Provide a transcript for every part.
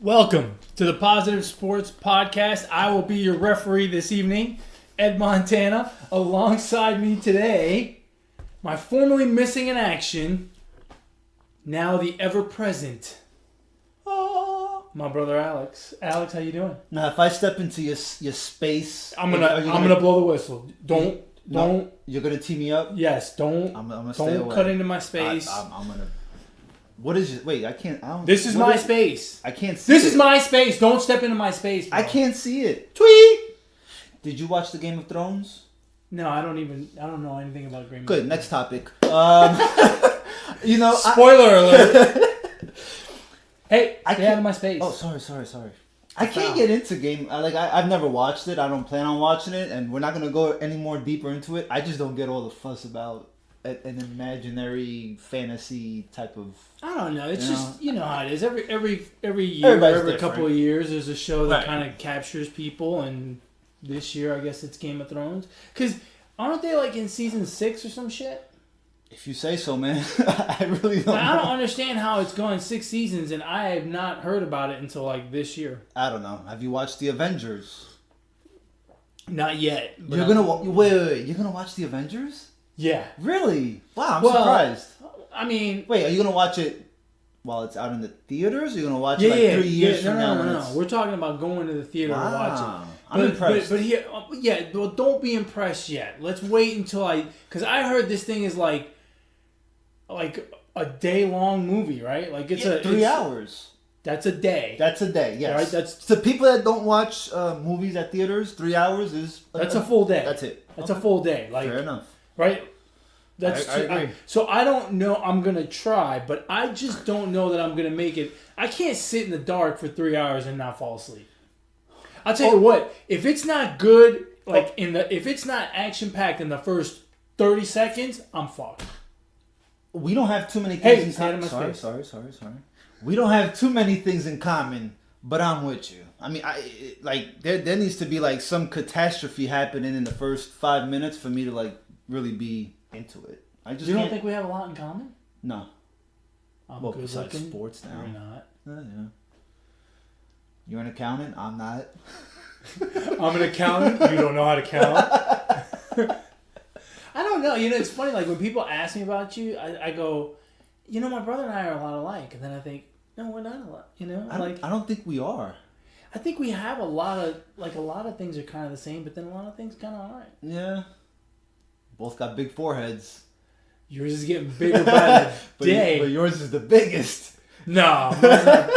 Welcome to the Positive Sports Podcast. I will be your referee this evening, Ed Montana. Alongside me today, my formerly missing in action, now the ever-present, my brother Alex. Alex, how you doing? Now, if I step into your space, I'm gonna blow the whistle. Don't. You're gonna tee me up. Yes, don't. I'm gonna stay away. Don't cut into my space. I'm gonna. What is it? Wait, I can't. I don't. This is my space. I can't see. This is my space. Don't step into my space, bro. I can't see it. Tweet. Did you watch the Game of Thrones? No, I don't know anything about Game of Good. Thrones. Next topic. Spoiler alert. Hey, stay out of my space. Oh, sorry. I can't get into game. I've never watched it. I don't plan on watching it, and we're not gonna go any more deeper into it. I just don't get all the fuss about an imaginary fantasy type of. I don't know. It's just you know how it is. Every year, Everybody's every different. couple of years, there's a show that Right. kind of captures people, and this year, I guess it's Game of Thrones. Because aren't they like in season 6 or some shit? If you say so, man. I really don't. I know. don't understand how it's going 6 seasons, and I have not heard about it until like this year. I don't know. Have you watched the Avengers? Not yet. but You're gonna wait. You're gonna watch the Avengers? Yeah. Really? Wow, I'm Well, surprised. I mean, Wait, are you gonna watch it while it's out in the theaters? Or are you gonna watch yeah, it like 3 years yeah. from now? when No. it's- We're talking about going to the theater to watch it. Wow, I'm impressed. But here, well, don't be impressed yet. Let's wait until because I heard this thing is like a day long movie, right? Like it's 3 hours. That's a day. That's a day. Yes. Right, that's- to people that don't watch movies at theaters. 3 hours is That's a full day. That's it. That's a full day. Like Fair enough. right. That's I agree. so I don't know. I'm gonna try, but I just don't know that I'm gonna make it. I can't sit in the dark for 3 hours and not fall asleep. I'll tell you what. If it's not good, if it's not action packed in the first 30 seconds, I'm fucked. We don't have too many Hey, things in stay out of common. my space. Sorry. We don't have too many things in common, but I'm with you. I mean, there needs to be like some catastrophe happening in the first 5 minutes for me to like really be into it. I just You don't can't- think we have a lot in common? No. I'm Well, good besides looking. sports now. You're not. Yeah. You're an accountant. I'm not. I'm an accountant. You don't know how to count. I don't know. You know, it's funny. Like when people ask me about you, I go, you know, my brother and I are a lot alike, and then I think, no, we're not a lot. You know, I don't think we are. I think we have a lot of things are kind of the same, but then a lot of things kind of aren't. Yeah. Both got big foreheads. Yours is getting bigger by the day. But yours is the biggest. No. mine's not.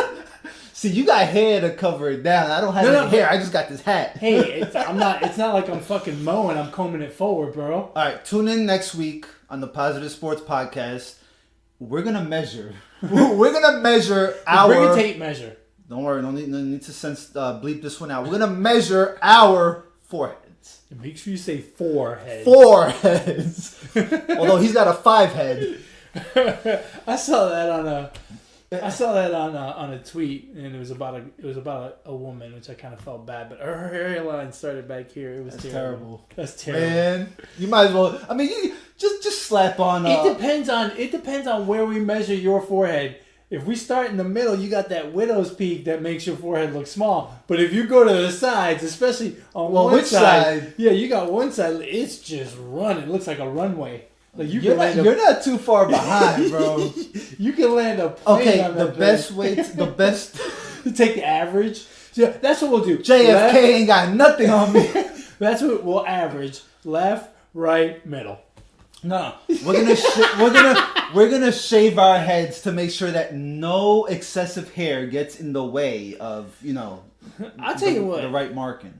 See, you got hair to cover it down. I don't have any hair. I just got this hat. Hey, I'm not. It's not like I'm fucking mowing. I'm combing it forward, bro. All right, tune in next week on the Positive Sports Podcast. We're gonna measure. We're gonna measure our. Bring a tape measure. Don't worry, no need to bleep this one out. We're gonna measure our foreheads. Make sure you say forehead. Foreheads. Although he's got a 5 head. I saw that on a tweet, and it was about a woman, which I kind of felt bad, but her hairline started back here. It was terrible. That's terrible. Man, you might as well. I mean, you just slap on. It depends on where we measure your forehead. If we start in the middle, you got that widow's peak that makes your forehead look small. But if you go to the sides, especially on one which side? yeah, you got one side. It's just running. It looks like a runway. Like You're not too far behind, bro. You can land a plane Okay, on the that best thing. way, to Take the average. Yeah, that's what we'll do. JFK ain't got nothing on me. That's what we'll average. Left, right, middle. No, we're gonna shave our heads to make sure that no excessive hair gets in the way of I'll tell you what. the right marking.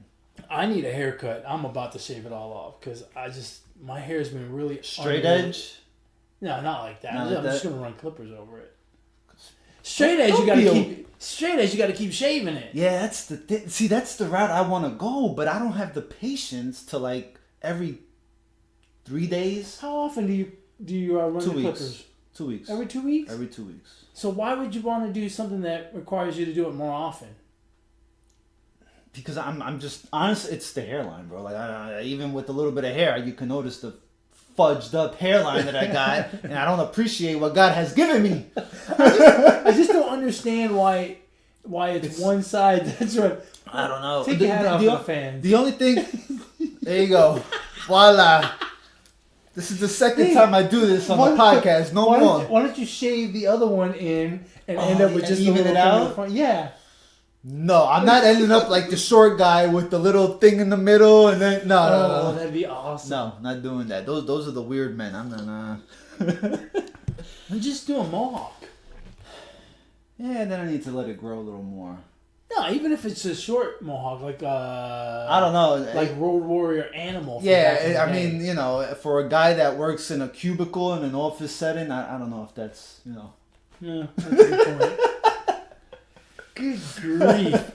I need a haircut. I'm about to shave it all off because my hair's been really Straight unruly. edge. No, not like that. Not I'm like just that? gonna run clippers over it. Straight edge, you gotta keep shaving it. Yeah, that's that's the route I want to go, but I don't have the patience to like every 3 days. How often do you run 2 the weeks. clippers? 2 weeks. Every 2 weeks. Every 2 weeks. So why would you want to do something that requires you to do it more often? Because I'm just honest. It's the hairline, bro. Like even with a little bit of hair, you can notice the fudged up hairline that I got, and I don't appreciate what God has given me. I just don't understand why why it's one side. That's what. I don't know. Take your hat off to the fans. The only thing. There you go. Voila. This is the second time I do this on the podcast. No more. Why don't you shave the other one in and end up with just a even little it thing in out? the front? Yeah. No, I'm not ending up like the short guy with the little thing in the middle and then no. That'd be awesome. No, not doing that. Those are the weird men. I'm not. I'm just doing mohawk. Yeah, then I need to let it grow a little more. No, even if it's a short mohawk, like I don't know, like Road Warrior Animal. Yeah, I mean, you know, for a guy that works in a cubicle in an office setting, I don't know if that's, you know. Yeah, that's a good point. Good grief,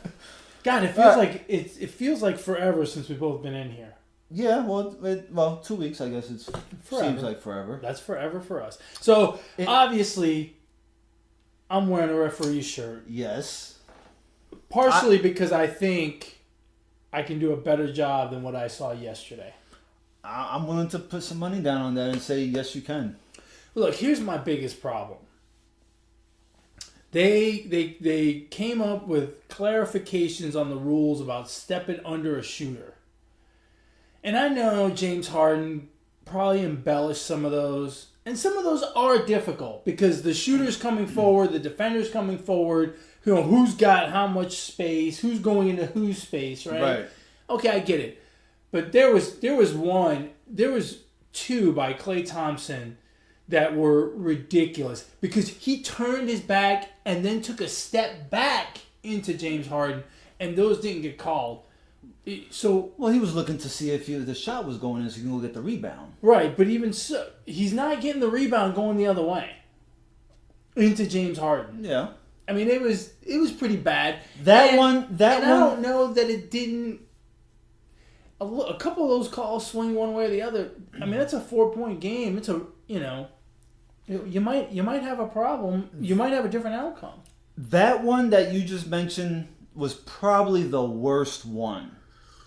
God! It feels like it feels like forever since we've both been in here. Yeah, well, 2 weeks, I guess it seems like forever. That's forever for us. So obviously, I'm wearing a referee shirt. Yes. Partially because I think I can do a better job than what I saw yesterday. I'm willing to put some money down on that and say yes, you can. Look, here's my biggest problem. They came up with clarifications on the rules about stepping under a shooter. And I know James Harden probably embellished some of those. And some of those are difficult because the shooter's coming forward, the defender's coming forward. You know, who's got how much space, who's going into whose space, right? Right. Okay, I get it. But there was two by Klay Thompson that were ridiculous because he turned his back and then took a step back into James Harden, and those didn't get called. So Well, he was looking to see if the shot was going in so he can go get the rebound. right, but even so, he's not getting the rebound going the other way into James Harden. Yeah. I mean, it was pretty bad. That and, one. I don't know that it didn't. A couple of those calls swing one way or the other. I mean, that's a 4-point game. It's a you might have a problem. You might have a different outcome. That one that you just mentioned was probably the worst one,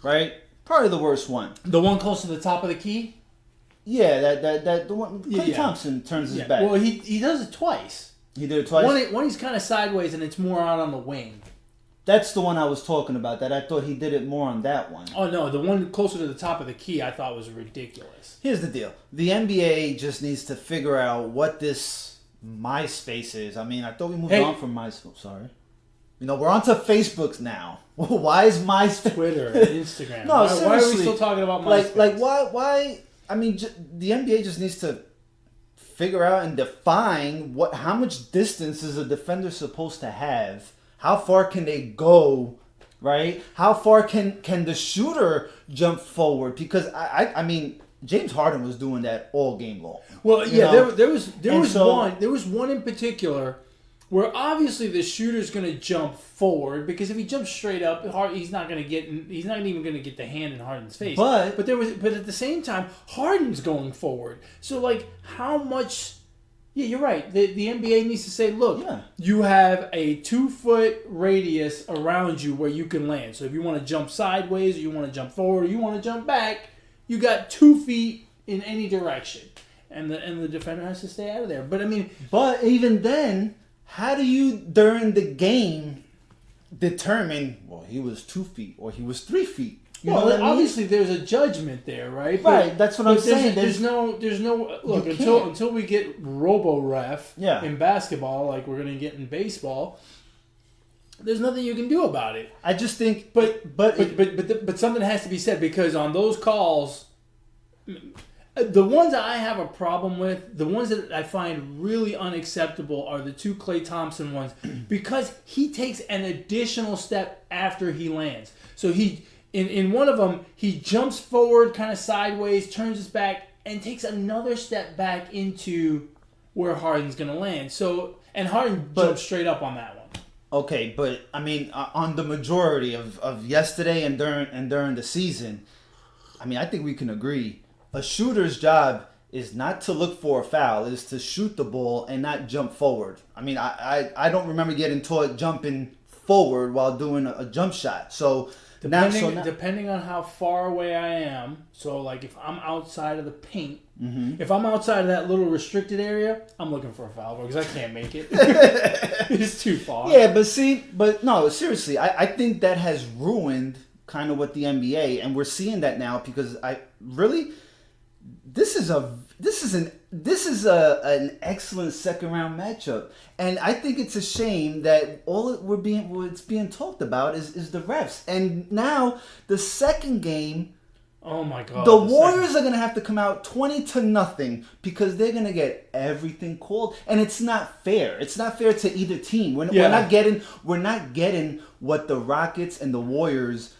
right? Probably the worst one. The one close to the top of the key. Yeah, that the one. Klay Thompson turns his back. Well, he does it twice. He did it twice. One he's kind of sideways and it's more out on the wing. That's the one I was talking about. That I thought he did it more on that one. Oh no, the one closer to the top of the key I thought was ridiculous. Here's the deal: the NBA just needs to figure out what this MySpace is. I mean, I thought we moved on from MySpace. Sorry, you know we're onto Facebooks now. Why is MySpace? Twitter, and Instagram. No, why are we still talking about MySpace? Like why? I mean, the NBA just needs to figure out and define how much distance is a defender supposed to have. How far can they go, right? How far can the shooter jump forward? Because I mean, James Harden was doing that all game long. Well, yeah, there was one in particular where obviously the shooter's going to jump forward because if he jumps straight up, he's not even going to get the hand in Harden's face. But at the same time, Harden's going forward. So like, how much? Yeah, you're right. The NBA needs to say, look, you have a 2-foot radius around you where you can land. So if you want to jump sideways, or you want to jump forward, or you want to jump back, you got 2 feet in any direction, and the defender has to stay out of there. But I mean, but even then, how do you during the game determine? Well, he was 2 feet or he was 3 feet. Obviously there's a judgment there, right? Right, that's what I'm saying. There's no look until we get Robo-Ref in basketball, like we're gonna get in baseball. There's nothing you can do about it. I just think, but something has to be said because on those calls, the ones that I have a problem with, the ones that I find really unacceptable are the 2 Klay Thompson ones because he takes an additional step after he lands. So in one of them, he jumps forward kind of sideways, turns his back, and takes another step back into where Harden's going to land. So, and Harden jumped straight up on that one. Okay, but I mean, on the majority of yesterday and during the season, I mean, I think we can agree. A shooter's job is not to look for a foul, is to shoot the ball and not jump forward. I mean, I don't remember getting taught jumping forward while doing a jump shot. So Depending on how far away I am, so like if I'm outside of the paint, if I'm outside of that little restricted area, I'm looking for a foul because I can't make it. It's too far. Yeah, but no, seriously, I think that has ruined kind of what the NBA, and we're seeing that now because this is an excellent second round matchup, and I think it's a shame that what's being talked about is the refs, and now the second game. Oh my God! The Warriors are gonna have to come out 20-0 because they're gonna get everything called, and it's not fair. It's not fair to either team. We're not getting what the Rockets and the Warriors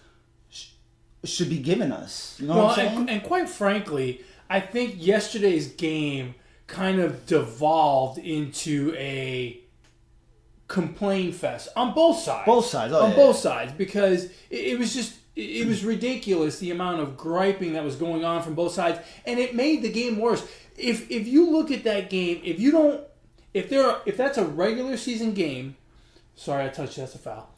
should be giving us. You know what I'm saying? And quite frankly, I think yesterday's game kind of devolved into a complaint fest on both sides. Both sides, both sides, because it was ridiculous the amount of griping that was going on from both sides, and it made the game worse. If you look at that game, if that's a regular season game, sorry I touched you, that's a foul.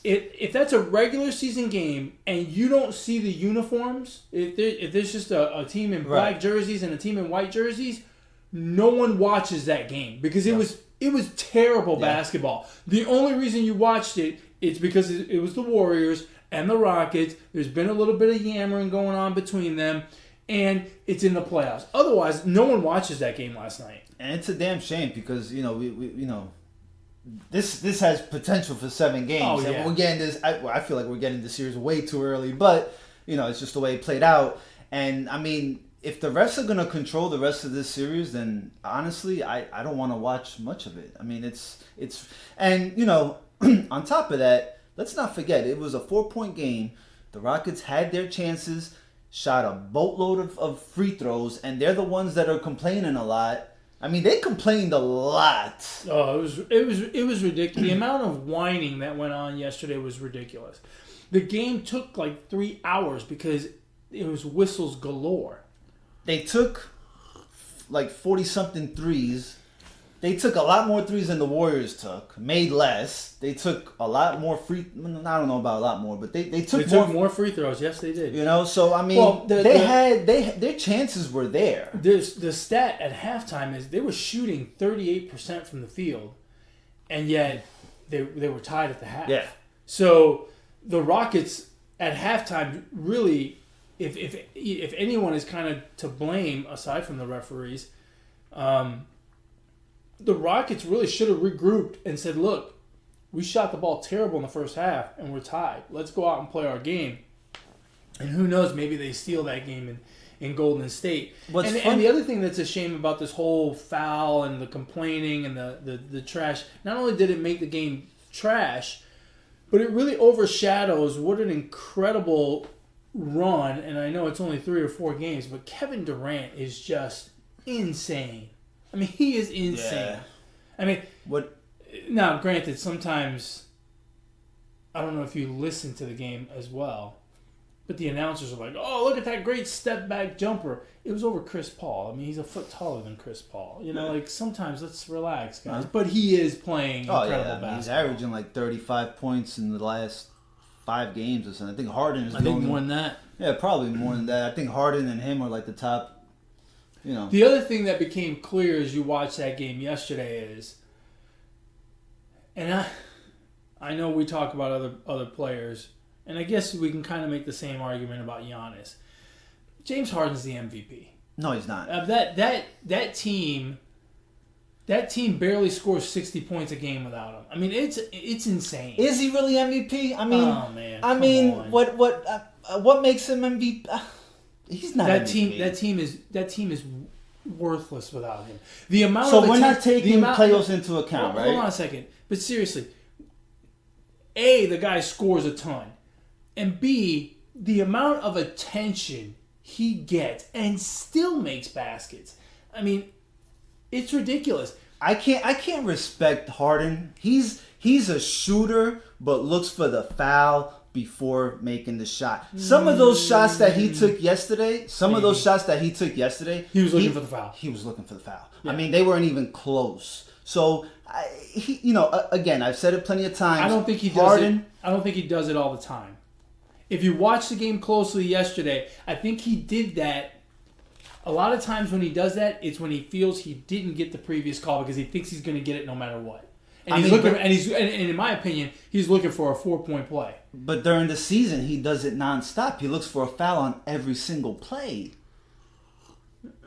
If that's a regular season game and you don't see the uniforms, if there's just a team in black jerseys and a team in white jerseys, no one watches that game because it was terrible basketball. The only reason you watched it's because it was the Warriors and the Rockets. There's been a little bit of yammering going on between them, and it's in the playoffs. Otherwise, no one watches that game last night. And it's a damn shame because we This has potential for 7 games. Oh, yeah. And we're getting this. I feel like we're getting the series way too early, but it's just the way it played out. And I mean, if the refs are gonna control the rest of this series, then honestly, I don't want to watch much of it. I mean, it's and on top of that, let's not forget it was a 4-point game. The Rockets had their chances, shot a boatload of free throws, and they're the ones that are complaining a lot. I mean, they complained a lot. Oh, it was ridiculous. The amount of whining that went on yesterday was ridiculous. The game took like 3 hours because it was whistles galore. They took like 40-something threes. They took a lot more threes than the Warriors took. Made less. They took a lot more I don't know about a lot more, but they took more free throws. Yes, they did. So I mean, their chances were there. The stat at halftime is they were shooting 38% from the field, and yet they were tied at the half. Yeah. So the Rockets at halftime really, if anyone is kind of to blame aside from the referees, the Rockets really should have regrouped and said, look, we shot the ball terrible in the first half and we're tied. Let's go out and play our game. And who knows, maybe they steal that game in Golden State. And the other thing that's a shame about this whole foul and the complaining and the trash, not only did it make the game trash, but it really overshadows what an incredible run, and I know it's only 3 or 4 games, but Kevin Durant is just insane. I mean, he is insane. Yeah. I mean, what? Now, granted, sometimes I don't know if you listen to the game as well, but the announcers are like, "Oh, look at that great step back jumper." It was over Chris Paul. I mean, he's a foot taller than Chris Paul. Like sometimes let's relax, guys. Uh-huh. But he is playing incredible basketball. He's averaging like 35 points in the last 5 games or something. I think Harden is. I think more than that. Yeah, probably more than that. I think Harden and him are like the top. The other thing that became clear as you watched that game yesterday is, and I know we talk about other players, and I guess we can kind of make the same argument about Giannis. James Harden's the MVP. No, he's not. That team barely scores 60 points a game without him. I mean, it's insane. Is he really MVP? I mean, oh man, I mean, what makes him MVP? He's not that MVP. That team is worthless without him. The amount. So we're not taking playoffs into account, right? Hold on a second. But seriously, A, the guy scores a ton, and B, the amount of attention he gets and still makes baskets. I mean, it's ridiculous. I can't respect Harden. He's a shooter, but looks for the foul before making the shot. Some of those shots that he took yesterday, he was looking for the foul. He was looking for the foul. Yeah. I mean, they weren't even close. So, again, I've said it plenty of times. I don't think he does it all the time. if you watch the game closely yesterday, I think he did that. A lot of times when he does that, it's when he feels he didn't get the previous call because he thinks he's going to get it no matter what. And in my opinion, he's looking for a 4-point play. But during the season, he does it nonstop. He looks for a foul on every single play.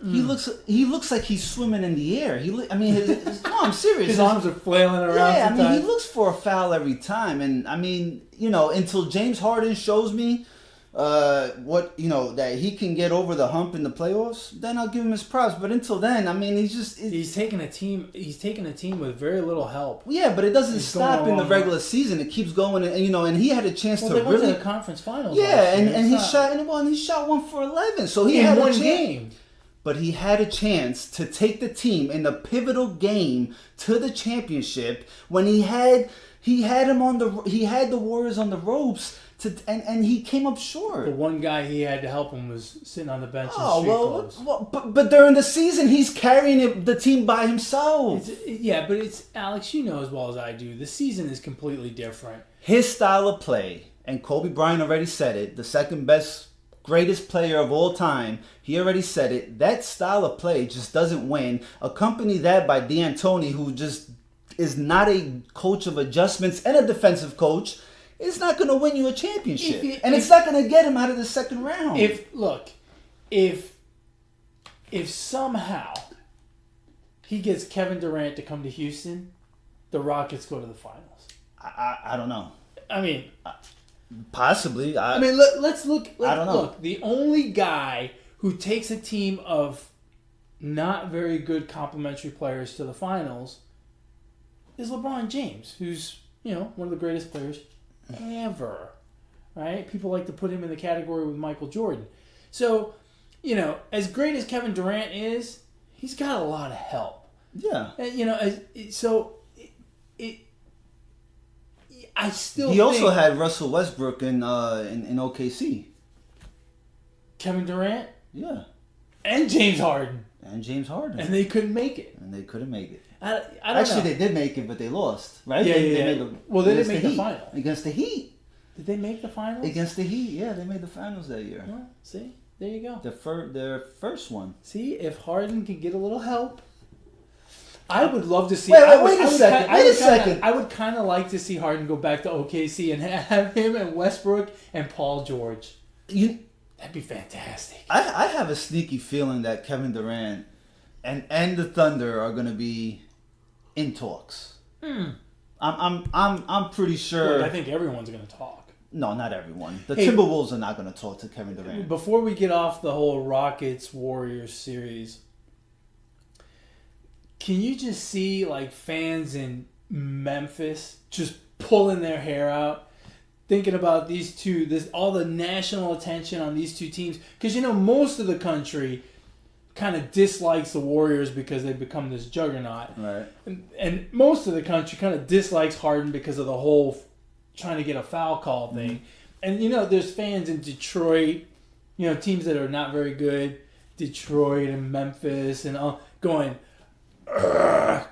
He looks like he's swimming in the air. No, I'm serious. His arms are flailing around. Yeah, sometimes. he looks for a foul every time, and until James Harden shows me that he can get over the hump in the playoffs, then I'll give him his props. But until then, he's taking a team. He's taking a team with very little help. Yeah, but it doesn't stop in the regular season. It keeps going, and he had a chance to they really went to the conference finals. Yeah, and he shot 1 for 11, so he had one a chance. game. But he had a chance to take the team in the pivotal game to the championship when he had the Warriors on the ropes and he came up short. The one guy he had to help him was sitting on the bench in street clothes. But during the season he's carrying the team by himself. But it's Alex. You know as well as I do. The season is completely different. His style of play, and Kobe Bryant already said it, the second best. Greatest player of all time. He already said it. That style of play just doesn't win. Accompany that by D'Antoni, who just is not a coach of adjustments and a defensive coach. It's not going to win you a championship, it's not going to get him out of the second round. If somehow he gets Kevin Durant to come to Houston, the Rockets go to the finals. I don't know. I mean. Possibly. Let's look. I don't know. Look, the only guy who takes a team of not very good complementary players to the finals is LeBron James, who's one of the greatest players ever. Right? People like to put him in the category with Michael Jordan. So, as great as Kevin Durant is, he's got a lot of help. Yeah. I still. He also had Russell Westbrook in OKC. Kevin Durant. Yeah. And James Harden. And they couldn't make it. I don't know. They did make it, but they lost, right? Yeah, they didn't make the final. Against the Heat. Did they make the finals? Against the Heat, yeah, they made the finals that year. Well, see, there you go. Their first one. See, if Harden can get a little help, I would love to see. Wait a second. I would kind of like to see Harden go back to OKC and have him and Westbrook and Paul George. That'd be fantastic. I have a sneaky feeling that Kevin Durant and the Thunder are going to be in talks. I'm pretty sure. Look, I think everyone's going to talk. No, not everyone. The Timberwolves are not going to talk to Kevin Durant. Before we get off the whole Rockets Warriors series, can you just see fans in Memphis just pulling their hair out, thinking about these two, all the national attention on these two teams? Because most of the country kind of dislikes the Warriors because they've become this juggernaut, right? And most of the country kind of dislikes Harden because of the whole trying to get a foul call thing. And there's fans in Detroit, teams that are not very good, Detroit and Memphis, and all going.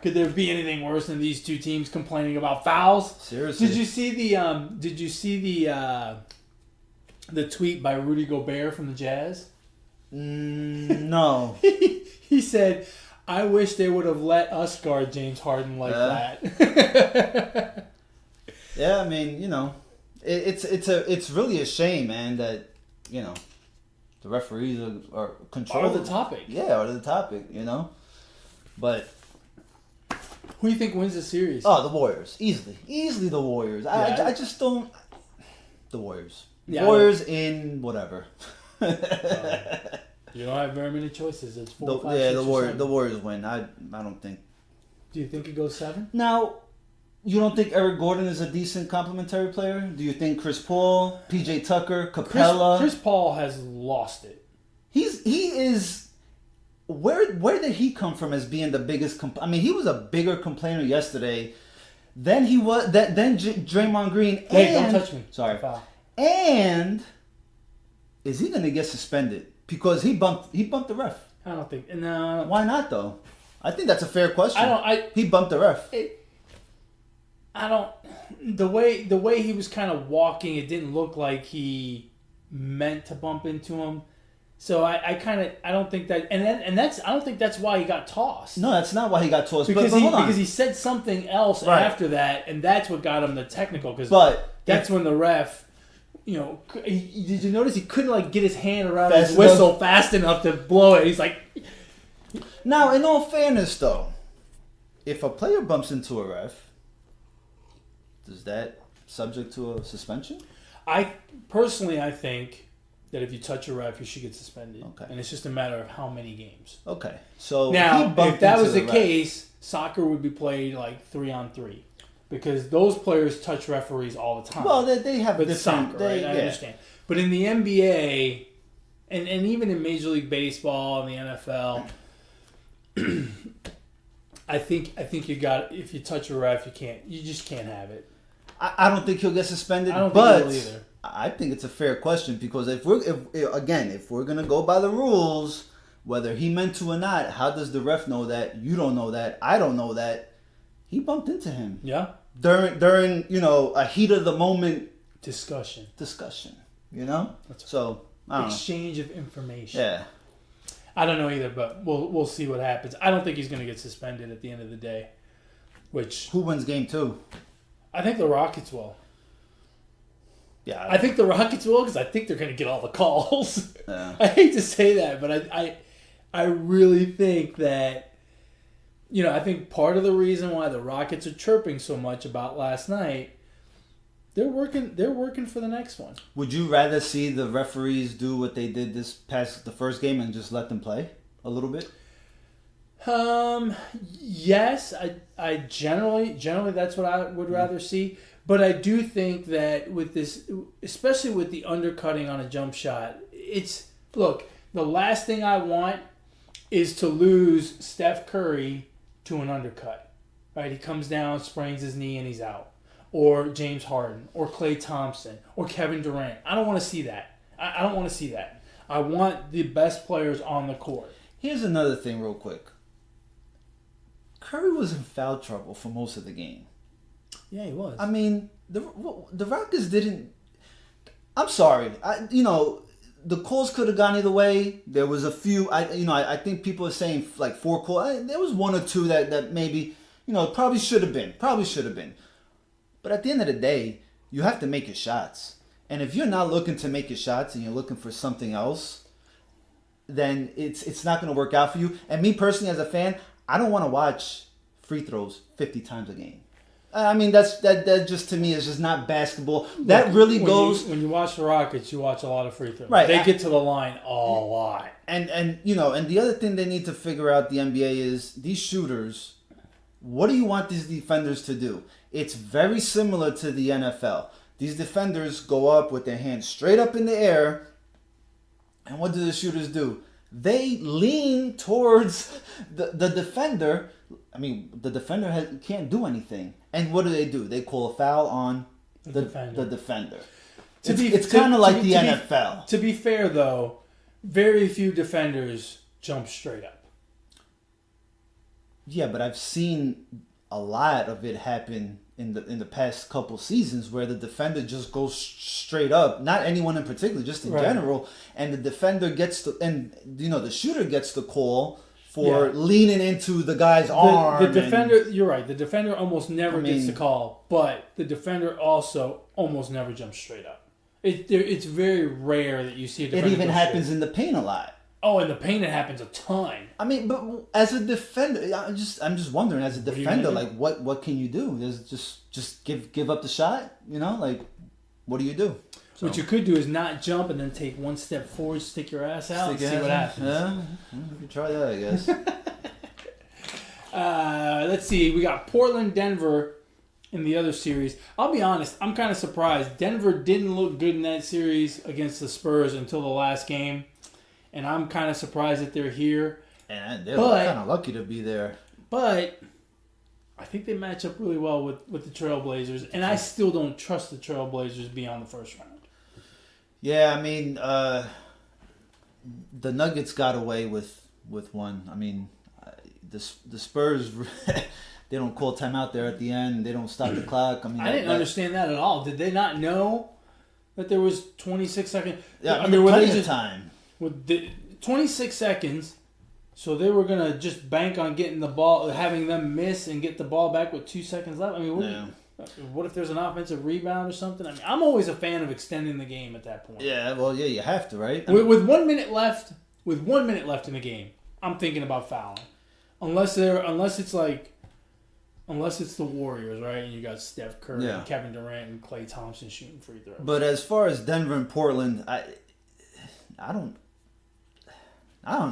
Could there be anything worse than these two teams complaining about fouls? Seriously. Did you see the tweet by Rudy Gobert from the Jazz? No. He said, "I wish they would have let us guard James Harden like that." Yeah, it's really a shame, man, that the referees are controlling the topic. Yeah, are the topic, But who do you think wins the series? Oh, the Warriors. Easily the Warriors. Yeah. I just don't... The Warriors. Yeah, Warriors in whatever. You don't have very many choices. It's 4, 5, 6, the Warriors win. I don't think... Do you think it goes 7? Now, you don't think Eric Gordon is a decent complementary player? Do you think Chris Paul, PJ Tucker, Capella... Chris Paul has lost it. He is... Where did he come from as being the biggest? He was a bigger complainer yesterday than he was. Then Draymond Green. Hey, don't touch me. Sorry. And is he going to get suspended because he bumped the ref? I don't think. No. Why not though? I think that's a fair question. He bumped the ref. I don't. The way he was kind of walking, it didn't look like he meant to bump into him. So I don't think that, I don't think that's why he got tossed. No, that's not why he got tossed. Because but hold on. because he said something else Right. after that, and that's what got him the technical. Because But that's when the ref, did you notice he couldn't like get his hand around Fast his whistle fast enough to blow it? He's like, now, in all fairness, though, if a player bumps into a ref, is that subject to a suspension? I think that if you touch a ref, you should get suspended. Okay. And it's just a matter of how many games. Okay, so Now, he bumped if that into was the ref. case, soccer would be played like 3-on-3 because those players touch referees all the time. Well, they have with different. soccer, right? I understand. But in the NBA and even in Major League Baseball and the NFL, I think if you touch a ref, you just can't have it. I don't think he'll get suspended. I don't but think he will either. I think it's a fair question because if we're gonna go by the rules, whether he meant to or not, how does the ref know that? You don't know that. I don't know that. He bumped into him. Yeah. During a heat of the moment Discussion. So I don't know. Exchange of information. Yeah. I don't know either, but we'll see what happens. I don't think he's going to get suspended at the end of the day. Which Who wins game 2? I think the Rockets will. Yeah. I think the Rockets will because I think they're going to get all the calls. Yeah. I hate to say that, but I really think that I think part of the reason why the Rockets are chirping so much about last night, they're working for the next one. Would you rather see the referees do what they did the first game and just let them play a little bit? Yes, I generally that's what I would rather see. But I do think that with this, especially with the undercutting on a jump shot, the last thing I want is to lose Steph Curry to an undercut. Right? He comes down, sprains his knee, and he's out. Or James Harden, or Klay Thompson, or Kevin Durant. I don't want to see that. I don't want to see that. I want the best players on the court. Here's another thing real quick. Curry was in foul trouble for most of the game. Yeah, he was. I mean, the Rockets didn't. I'm sorry. The calls could have gone either way. There was a few. I think people are saying like 4 calls. There was 1 or 2 that maybe probably should have been. But at the end of the day, you have to make your shots. And if you're not looking to make your shots and you're looking for something else, then it's not going to work out for you. And me personally, as a fan, I don't want to watch free throws 50 times a game. I mean, that just to me is just not basketball. That really goes. When you watch the Rockets, you watch a lot of free throws. Right. They get to the line a lot. And the other thing they need to figure out, the NBA, is these shooters. What do you want these defenders to do? It's very similar to the NFL. These defenders go up with their hands straight up in the air. And what do the shooters do? They lean towards the defender. I mean, the defender can't do anything. And what do? They call a foul on the defender. It's kind of like the NFL. To be fair, though, very few defenders jump straight up. Yeah, but I've seen a lot of it happen in the past couple seasons where the defender just goes straight up. Not anyone in particular, just in general. And the defender the shooter gets the call for leaning into the guy's arm. The defender, you're right. The defender almost never gets the call, but the defender also almost never jumps straipt up. It's very rare that you see a defender. It even happens in the paint a lot. Oh, in the paint it happens a ton. I mean, but as a defender, I'm just wondering, as a defender, like what can you do? Is just give up the shot? What do you do? So. What you could do is not jump and then take one step forward, stick your ass out, and see what happens. Yeah, you could try that, I guess. Let's see. We got Portland, Denver in the other series. I'll be honest, I'm kind of surprised. Denver didn't look good in that series against the Spurs until the last game. And I'm kind of surprised that they're here. And they're kind of lucky to be there. But I think they match up really well with the Trailblazers. And I still don't trust the Trailblazers beyond the first round. Yeah, I mean, the Nuggets got away with one. I mean, the Spurs they don't call timeout there at the end. They don't stop the clock. I mean, I didn't understand that at all. Did they not know that there was 26 seconds? Yeah, I mean, were plenty they of time. with 26 seconds? So they were gonna just bank on getting the ball, having them miss and get the ball back with 2 seconds left. I mean, what if there's an offensive rebound or something? I mean, I'm always a fan of extending the game at that point. Yeah, well, yeah, you have to, right? With 1 minute left, in the game, I'm thinking about fouling, unless it's the Warriors, right? And you got Steph Curry, and Kevin Durant, and Klay Thompson shooting free throws. But as far as Denver and Portland, I don't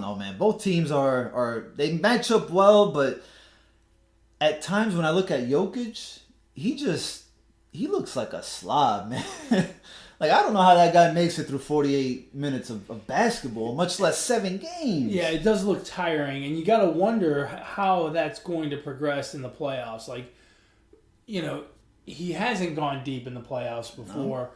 know, man. Both teams are they match up well, but at times when I look at Jokic, he looks like a slob, man. Like, I don't know how that guy makes it through 48 minutes of basketball, much less 7 games. Yeah, it does look tiring, and you got to wonder how that's going to progress in the playoffs. Like, you know, he hasn't gone deep in the playoffs before.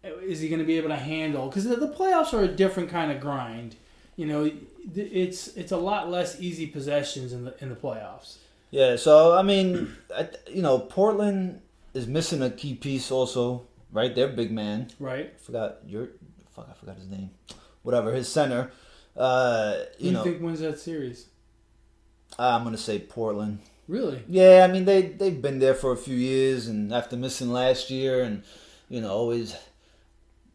No. Is he going to be able to handle? Because the playoffs are a different kind of grind. You know, it's a lot less easy possessions in the playoffs. Yeah, so I mean, Portland is missing a key piece also. Right, their big man. Right. I forgot his name. Whatever, his center. Who do you think wins that series? I'm gonna say Portland. Really? Yeah, I mean they've been there for a few years, and after missing last year, and always,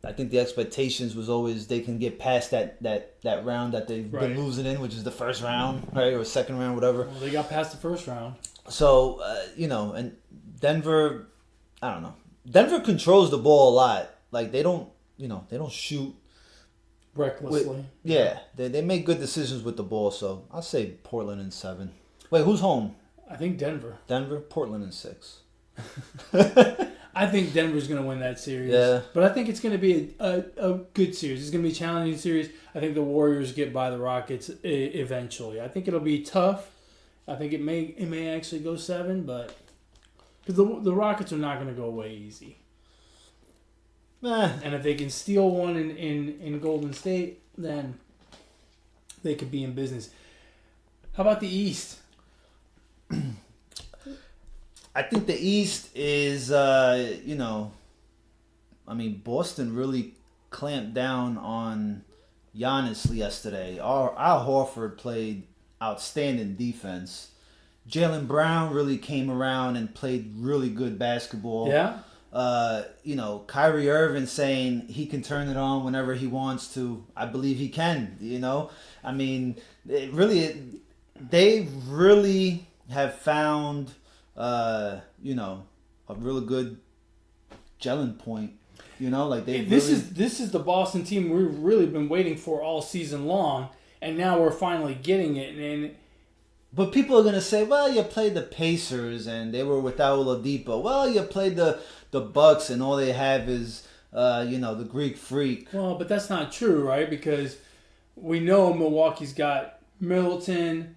I think the expectations was always they can get past that round that they've been losing in, which is the first round, right, or second round, whatever. Well, they got past the first round. So and Denver, I don't know. Denver controls the ball a lot. Like, they don't shoot recklessly. They make good decisions with the ball. So I'll say Portland in 7. Wait, who's home? I think Denver. Portland in 6. I think Denver's going to win that series. Yeah. But I think it's going to be a good series. It's going to be a challenging series. I think the Warriors get by the Rockets eventually. I think it'll be tough. I think it may actually go 7, but because the Rockets are not going to go away easy. And if they can steal one in Golden State, then they could be in business. How about the East? I think the East is, Boston really clamped down on Giannis yesterday. Al Horford played outstanding defense. Jaylen Brown really came around and played really good basketball. Yeah. Kyrie Irving saying he can turn it on whenever he wants to. I believe he can, I mean, they really have found, a really good gelling point. This is the Boston team we've really been waiting for all season long, and now we're finally getting it. But people are gonna say, well, you played the Pacers and they were without Oladipo. Well, you played the Bucks and all they have is the Greek Freak. Well, but that's not true, right? Because we know Milwaukee's got Middleton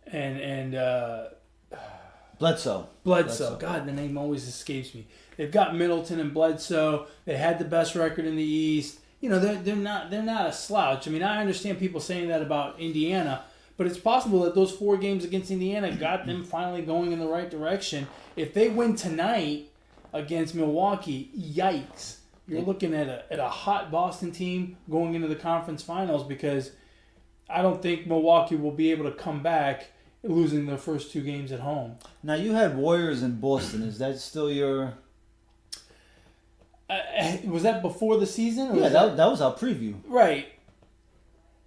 and Bledsoe. God, the name always escapes me. They've got Middleton and Bledsoe. They had the best record in the East. They're not a slouch. I mean, I understand people saying that about Indiana. But it's possible that those 4 games against Indiana got them finally going in the right direction. If they win tonight against Milwaukee, yikes. You're looking at a hot Boston team going into the conference finals, because I don't think Milwaukee will be able to come back losing their first 2 games at home. Now, you had Warriors in Boston. Is that still your... was that before the season? Or that was our preview. Right.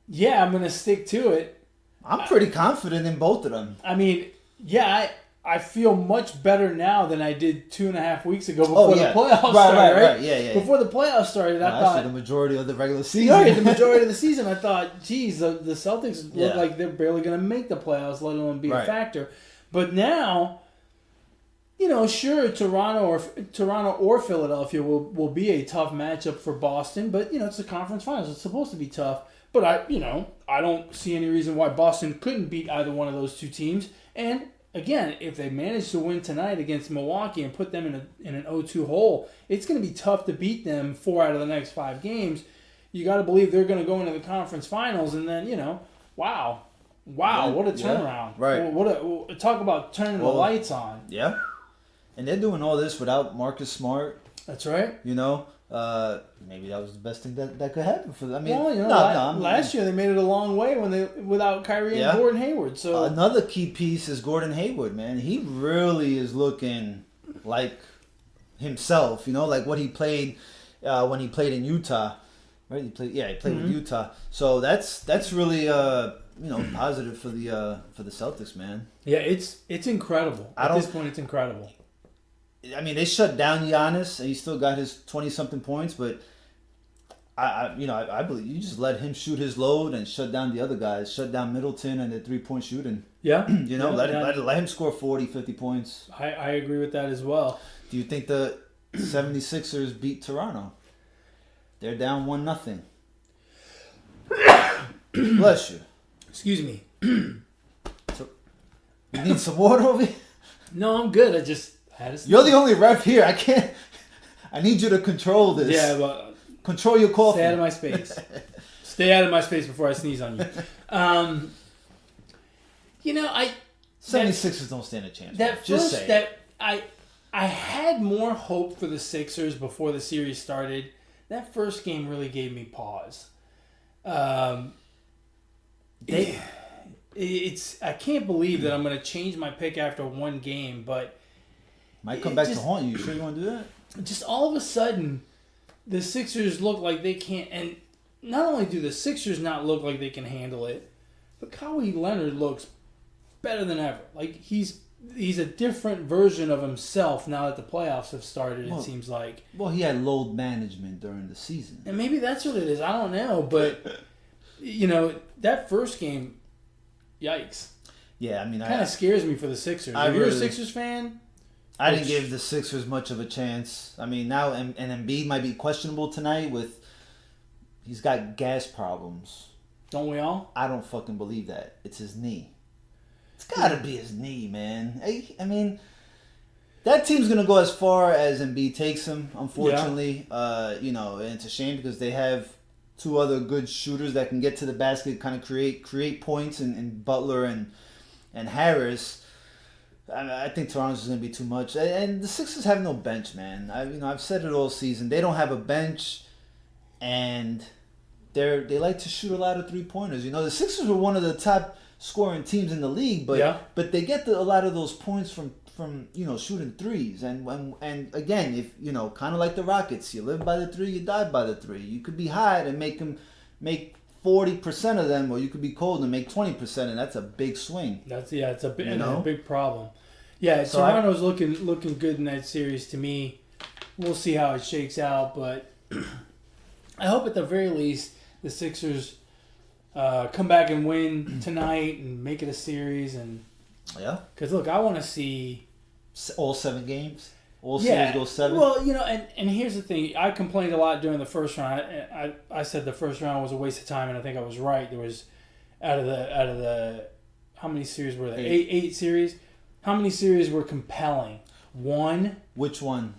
Yeah, I'm going to stick to it. I'm pretty confident in both of them. I mean, yeah, I feel much better now than I did 2.5 weeks ago before the playoffs started. Right? Yeah. Before the playoffs started, I thought the majority of the regular season. Right, the majority of the season, I thought, geez, the Celtics look like they're barely going to make the playoffs, let alone be a factor. But now, sure, Toronto or Philadelphia will be a tough matchup for Boston, but it's the conference finals. It's supposed to be tough. But I don't see any reason why Boston couldn't beat either one of those 2 teams. And again, if they manage to win tonight against Milwaukee and put them in an 0-2 hole, it's going to be tough to beat them 4 out of the next 5 games. You got to believe they're going to go into the conference finals, and then wow, Wow, Yeah, what a yeah, turnaround! right. Talk about turning the Well, lights on. Yeah. And they're doing all this without Marcus Smart. That's right. You know, maybe that was the best thing that could happen for them. I mean, Well, you know, last year they made it a long way without Kyrie Yeah. and Gordon Hayward. So another key piece is Gordon Hayward, man. He really is looking like himself. You know, like what he played when he played in Utah. Right? He played with Utah. So that's really positive for the Celtics, man. yeah, it's incredible. At this point, it's incredible. I mean, they shut down Giannis, and he still got his 20-something points. But I believe you just let him shoot his load and shut down the other guys. Shut down Middleton and the 3-point shooting. Yeah, Let him score 40, 50 points. I agree with that as well. Do you think the 76ers beat Toronto? They're down 1-0. Bless you. Excuse me. You need some water over here? No, I'm good. I just had a sneeze. You're the only ref here. I can't. I need you to control this. Yeah, but Control your coffee. stay out of my space. Stay out of my space before I sneeze on you. 76ers don't stand a chance. That Just first say it. I had more hope for the Sixers before the series started. That first game really gave me pause. I can't believe that I'm going to change my pick after one game, but Might come back to haunt you. You sure you want to do that? just all of a sudden, the Sixers look like they can't. And not only do the Sixers not look like they can handle it, but Kawhi Leonard looks better than ever. Like he's a different version of himself now that the playoffs have started. It seems like. Well, he had load management during the season. And maybe that's what it is. I don't know, but that first game, yikes. Yeah, I mean, Kind of scares me for the Sixers. If you're a Sixers fan, I didn't give the Sixers much of a chance. I mean, now and Embiid might be questionable tonight he's got gas problems. don't we all? I don't fucking believe that. It's his knee. It's got to be his knee, man. I mean, that team's going to go as far as Embiid takes him, unfortunately. And it's a shame because they have two other good shooters that can get to the basket, kind of create points in Butler and Harris. I think Toronto's going to be too much. And the Sixers have no bench, man. I've said it all season. They don't have a bench, and they like to shoot a lot of three-pointers. The Sixers were one of the top scoring teams in the league, but they get a lot of those points from shooting threes. And again, if kind of like the Rockets, you live by the three, you die by the three. You could be hot and make 40% of them, or you could be cold and make 20%, and that's a big swing. It's a big problem. Yeah, so Toronto's looking good in that series to me. We'll see how it shakes out, but I hope at the very least the Sixers come back and win tonight and make it a series. And because look, I want to see all 7 games. All series go 7. Well, and here's the thing. I complained a lot during the first round. I said the first round was a waste of time, and I think I was right. There was out of the how many series were there? 8 series. How many series were compelling? 1. Which one?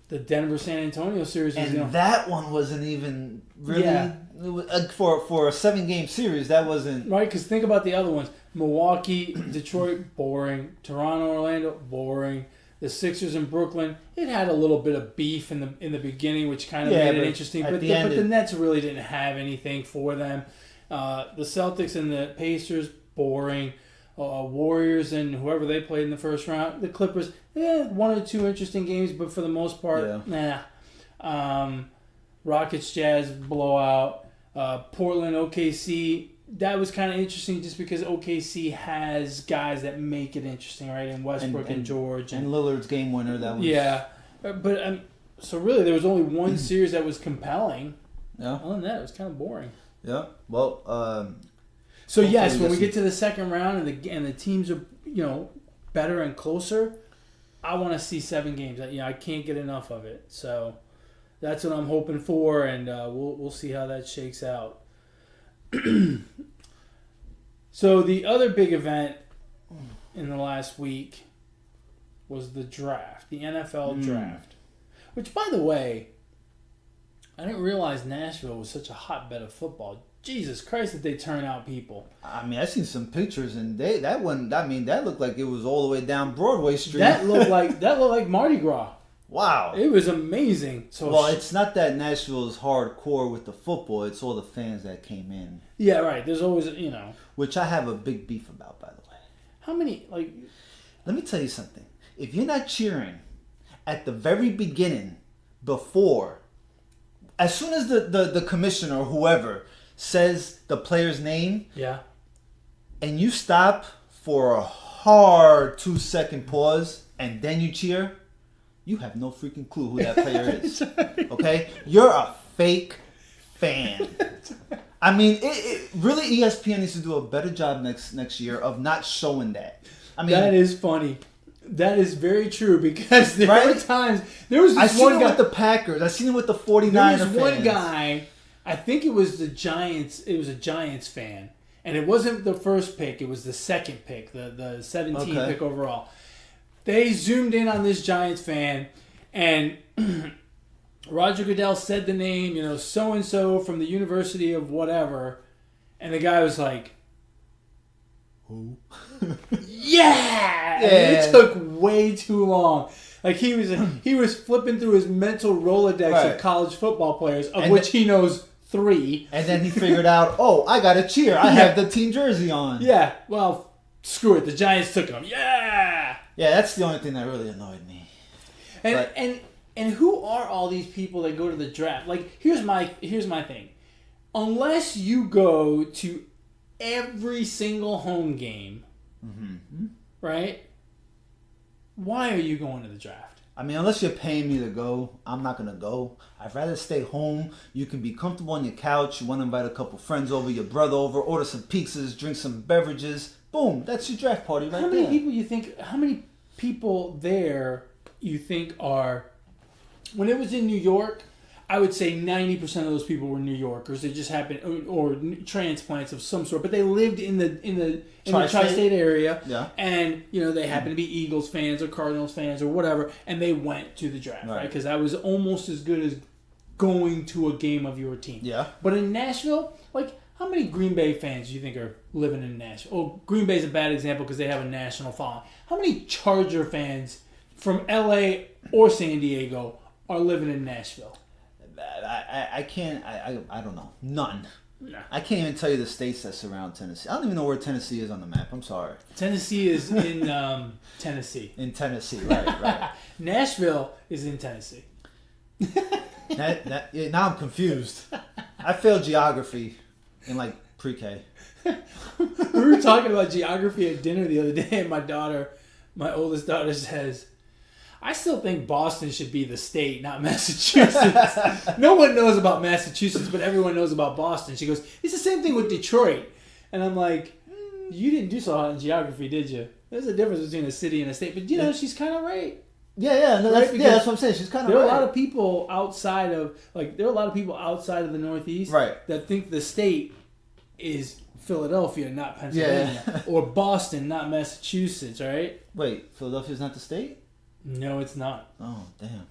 The Denver San Antonio series was that one wasn't even really it was, for a 7-game series. That wasn't right, because think about the other ones: Milwaukee, Detroit, boring. Toronto, Orlando, boring. The Sixers in Brooklyn, it had a little bit of beef in the beginning, which kind of made it interesting. But the Nets really didn't have anything for them. The Celtics and the Pacers, boring. Warriors and whoever they played in the first round. The Clippers, 1 or 2 interesting games, but for the most part, nah. Rockets, Jazz, blowout. Portland, OKC, that was kind of interesting just because OKC has guys that make it interesting, right? And Westbrook and George. And Lillard's game winner. That was... Yeah. But so really there was only one series that was compelling. Yeah. Other than that, it was kind of boring. Yeah. Well, so yes, when we get to the second round and the teams are better and closer, I want to see 7 games. I can't get enough of it. So that's what I'm hoping for, and we'll see how that shakes out. So the other big event in the last week was the draft, the NFL draft, which, by the way, I didn't realize Nashville was such a hotbed of football. Jesus Christ, did they turn out people? I mean, I seen some pictures, and that looked like it was all the way down Broadway Street. That looked like Mardi Gras. Wow. It was amazing. So Well, it's not that Nashville is hardcore with the football. It's all the fans that came in. yeah, right. There's always, Which I have a big beef about, by the way. how many, Let me tell you something. If you're not cheering at the very beginning, before, as soon as the commissioner or whoever says the player's name, yeah. and you stop for a hard 2-second pause, and then you cheer, you have no freaking clue who that player is. Okay? You're a fake fan. I mean, it really ESPN needs to do a better job next year of not showing that. I mean, That is funny. That is very true because there Right? were times. There was I this seen one it guy. with the Packers. I seen it with the 49ers There was one fans. guy. I think it was the Giants. It was a Giants fan, and it wasn't the first pick. It was the second pick, the 17 Okay. pick overall. They zoomed in on this Giants fan, and Roger Goodell said the name, so and so from the University of whatever, and the guy was like, Who? yeah! And Yeah. it took way too long. Like he was flipping through his mental Rolodex Right. of college football players, of And which he knows 3. And then he figured out, oh, I got to cheer. I have the team jersey on. Yeah, well, screw it. The Giants took him. Yeah. Yeah, that's the only thing that really annoyed me. And But- and who are all these people that go to the draft? Like here's my thing. Unless you go to every single home game, right? Why are you going to the draft? I mean, unless you're paying me to go, I'm not going to go. I'd rather stay home. You can be comfortable on your couch. You want to invite a couple friends over, your brother over, order some pizzas, drink some beverages. Boom, that's your draft party right How many there. how many people there you think are, when it was in New York, I would say 90% of those people were New Yorkers. They just happened, or transplants of some sort, but they lived in the tri-state area. Yeah. And, they happened to be Eagles fans or Cardinals fans or whatever, and they went to the draft, right? Right. Because that was almost as good as going to a game of your team. Yeah. But in Nashville, how many Green Bay fans do you think are living in Nashville? Oh, Green Bay's a bad example because they have a national following. How many Charger fans from LA or San Diego are living in Nashville? I can't, I don't know. None. Nah. I can't even tell you the states that surround Tennessee. I don't even know where Tennessee is on the map. I'm sorry. Tennessee is in Tennessee. In Tennessee, right. Nashville is in Tennessee. Yeah, now I'm confused. I failed geography in pre-K. We were talking about geography at dinner the other day, and my oldest daughter says, I still think Boston should be the state, not Massachusetts. No one knows about Massachusetts, but everyone knows about Boston. She goes, it's the same thing with Detroit. And I'm like, you didn't do so hot in geography, did you? There's a difference between a city and a state. But, she's kind of right. Yeah, no, Right, that's what I'm saying. She's kind of There are right. a lot of people outside of the Northeast Right. that think the state is Philadelphia, not Pennsylvania, Yeah. or Boston, not Massachusetts, right? Wait, Philadelphia's not the state? No, it's not. Oh, damn.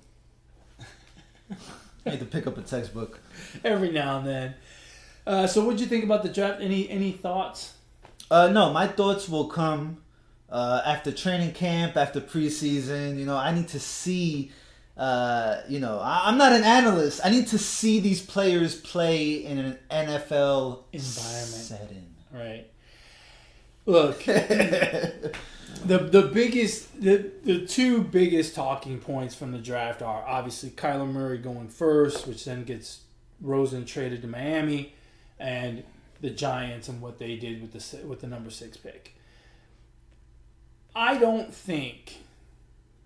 I need to pick up a textbook. Every now and then. So what'd you think about the draft? Any thoughts? No, my thoughts will come after training camp, after preseason. I need to see. I'm not an analyst. I need to see these players play in an NFL Environment. setting. Right. Look, the two biggest talking points from the draft are obviously Kyler Murray going first, which then gets Rosen traded to Miami, and the Giants and what they did with the number 6 pick. I don't think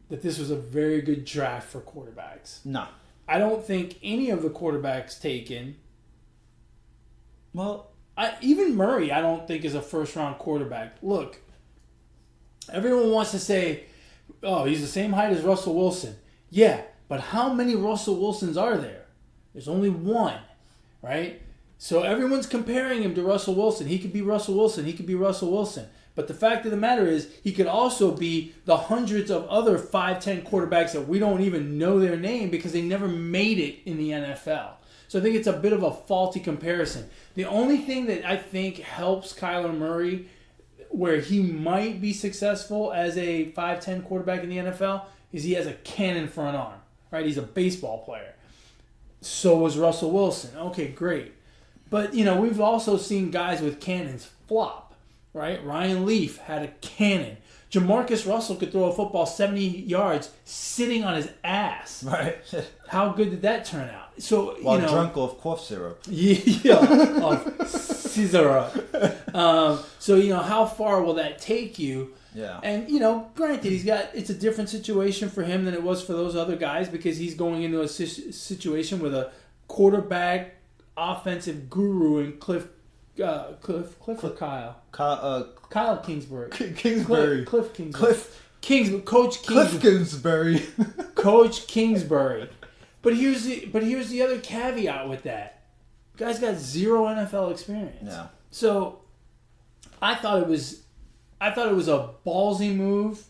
that this was a very good draft for quarterbacks. No. I don't think any of the quarterbacks taken. Well, Even Murray, I don't think is a first-round quarterback. Look, everyone wants to say, oh, he's the same height as Russell Wilson. Yeah, but how many Russell Wilsons are there? There's only one, right? So everyone's comparing him to Russell Wilson. He could be Russell Wilson. He could be Russell Wilson. But the fact of the matter is, he could also be the hundreds of other 5'10" quarterbacks that we don't even know their name because they never made it in the NFL. So I think it's a bit of a faulty comparison. The only thing that I think helps Kyler Murray where he might be successful as a 5'10 quarterback in the NFL is he has a cannon for an arm, right? He's a baseball player. So was Russell Wilson. Okay, great. But, we've also seen guys with cannons flop, right? Ryan Leaf had a cannon. Jamarcus Russell could throw a football 70 yards sitting on his ass. Right. How good did that turn out? So, While drunk off cough syrup. Yeah, of Caesar. So, how far will that take you? Yeah. And, granted, it's a different situation for him than it was for those other guys because he's going into a situation with a quarterback offensive guru in Cliff or Kyle? Kyle Kingsbury. Kingsbury. Cliff Kingsbury. Coach Kingsbury. Cliff Kingsbury. Coach Kingsbury. But here's the other caveat with that. Guy's got 0 NFL experience. Yeah. So I thought it was a ballsy move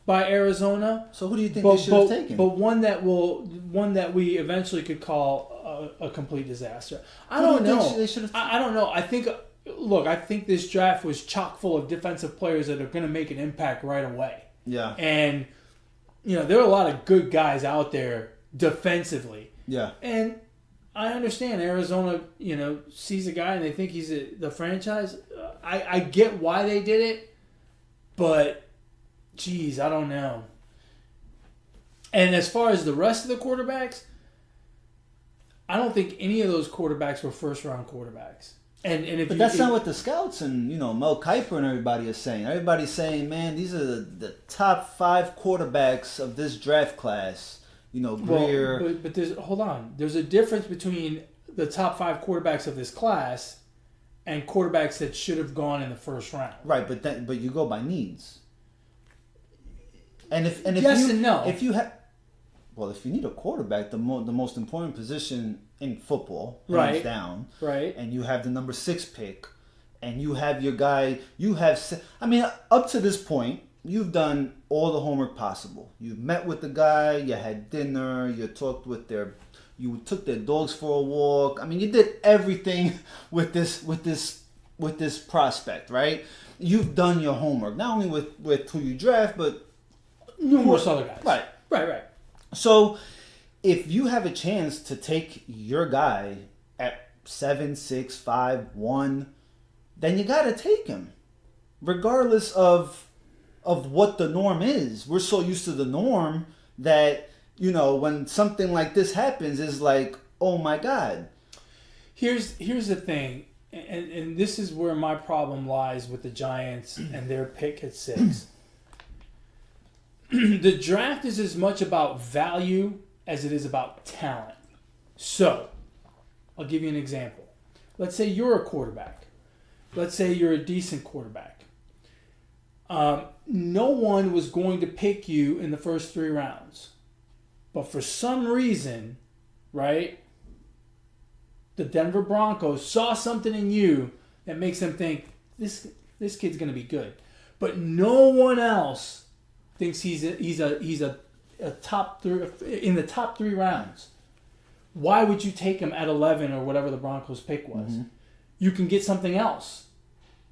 by Arizona. So who do you think they should have taken? But one that we eventually could call a complete disaster. I Who don't do you think know. they should have I don't know. I think this draft was chock full of defensive players that are going to make an impact right away. Yeah. And there are a lot of good guys out there defensively. Yeah. And I understand Arizona, sees a guy and they think he's the franchise. I get why they did it, but geez, I don't know. And as far as the rest of the quarterbacks, I don't think any of those quarterbacks were first-round quarterbacks. But that's not what the scouts and Mel Kiper and everybody is saying. Everybody's saying, man, these are the top 5 quarterbacks of this draft class. Greer. Well, but hold on. There's a difference between the top 5 quarterbacks of this class and quarterbacks that should have gone in the first round. Right, but you go by needs. And if yes you, and no. If you need a quarterback, the most important position in football, hands right down, right, and you have the number 6 pick, and you have your guy. Up to this point, you've done all the homework possible. You've met with the guy, you had dinner, you took their dogs for a walk. You did everything with this prospect, right? You've done your homework, not only with who you draft, but numerous other guys. Right. So, if you have a chance to take your guy at 7, 6, 5, 1, then you got to take him, regardless of what the norm is. We're so used to the norm that when something like this happens, is like, oh my God. Here's the thing, and this is where my problem lies with the Giants and their pick at 6. The draft is as much about value as it is about talent. So, I'll give you an example. Let's say you're a quarterback. Let's say you're a decent quarterback. No one was going to pick you in the first 3 rounds. But for some reason, right, the Denver Broncos saw something in you that makes them think, this kid's going to be good. But no one else thinks he's a top 3 in the top 3 rounds. Why would you take him at 11 or whatever the Broncos pick was? Mm-hmm. You can get something else,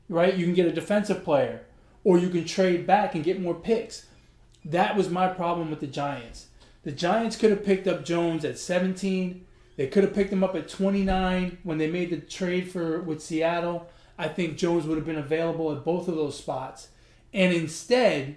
right? You can get a defensive player, or you can trade back and get more picks. That was my problem with the Giants. The Giants could have picked up Jones at 17. They could have picked him up at 29 when they made the trade with Seattle. I think Jones would have been available at both of those spots. And instead,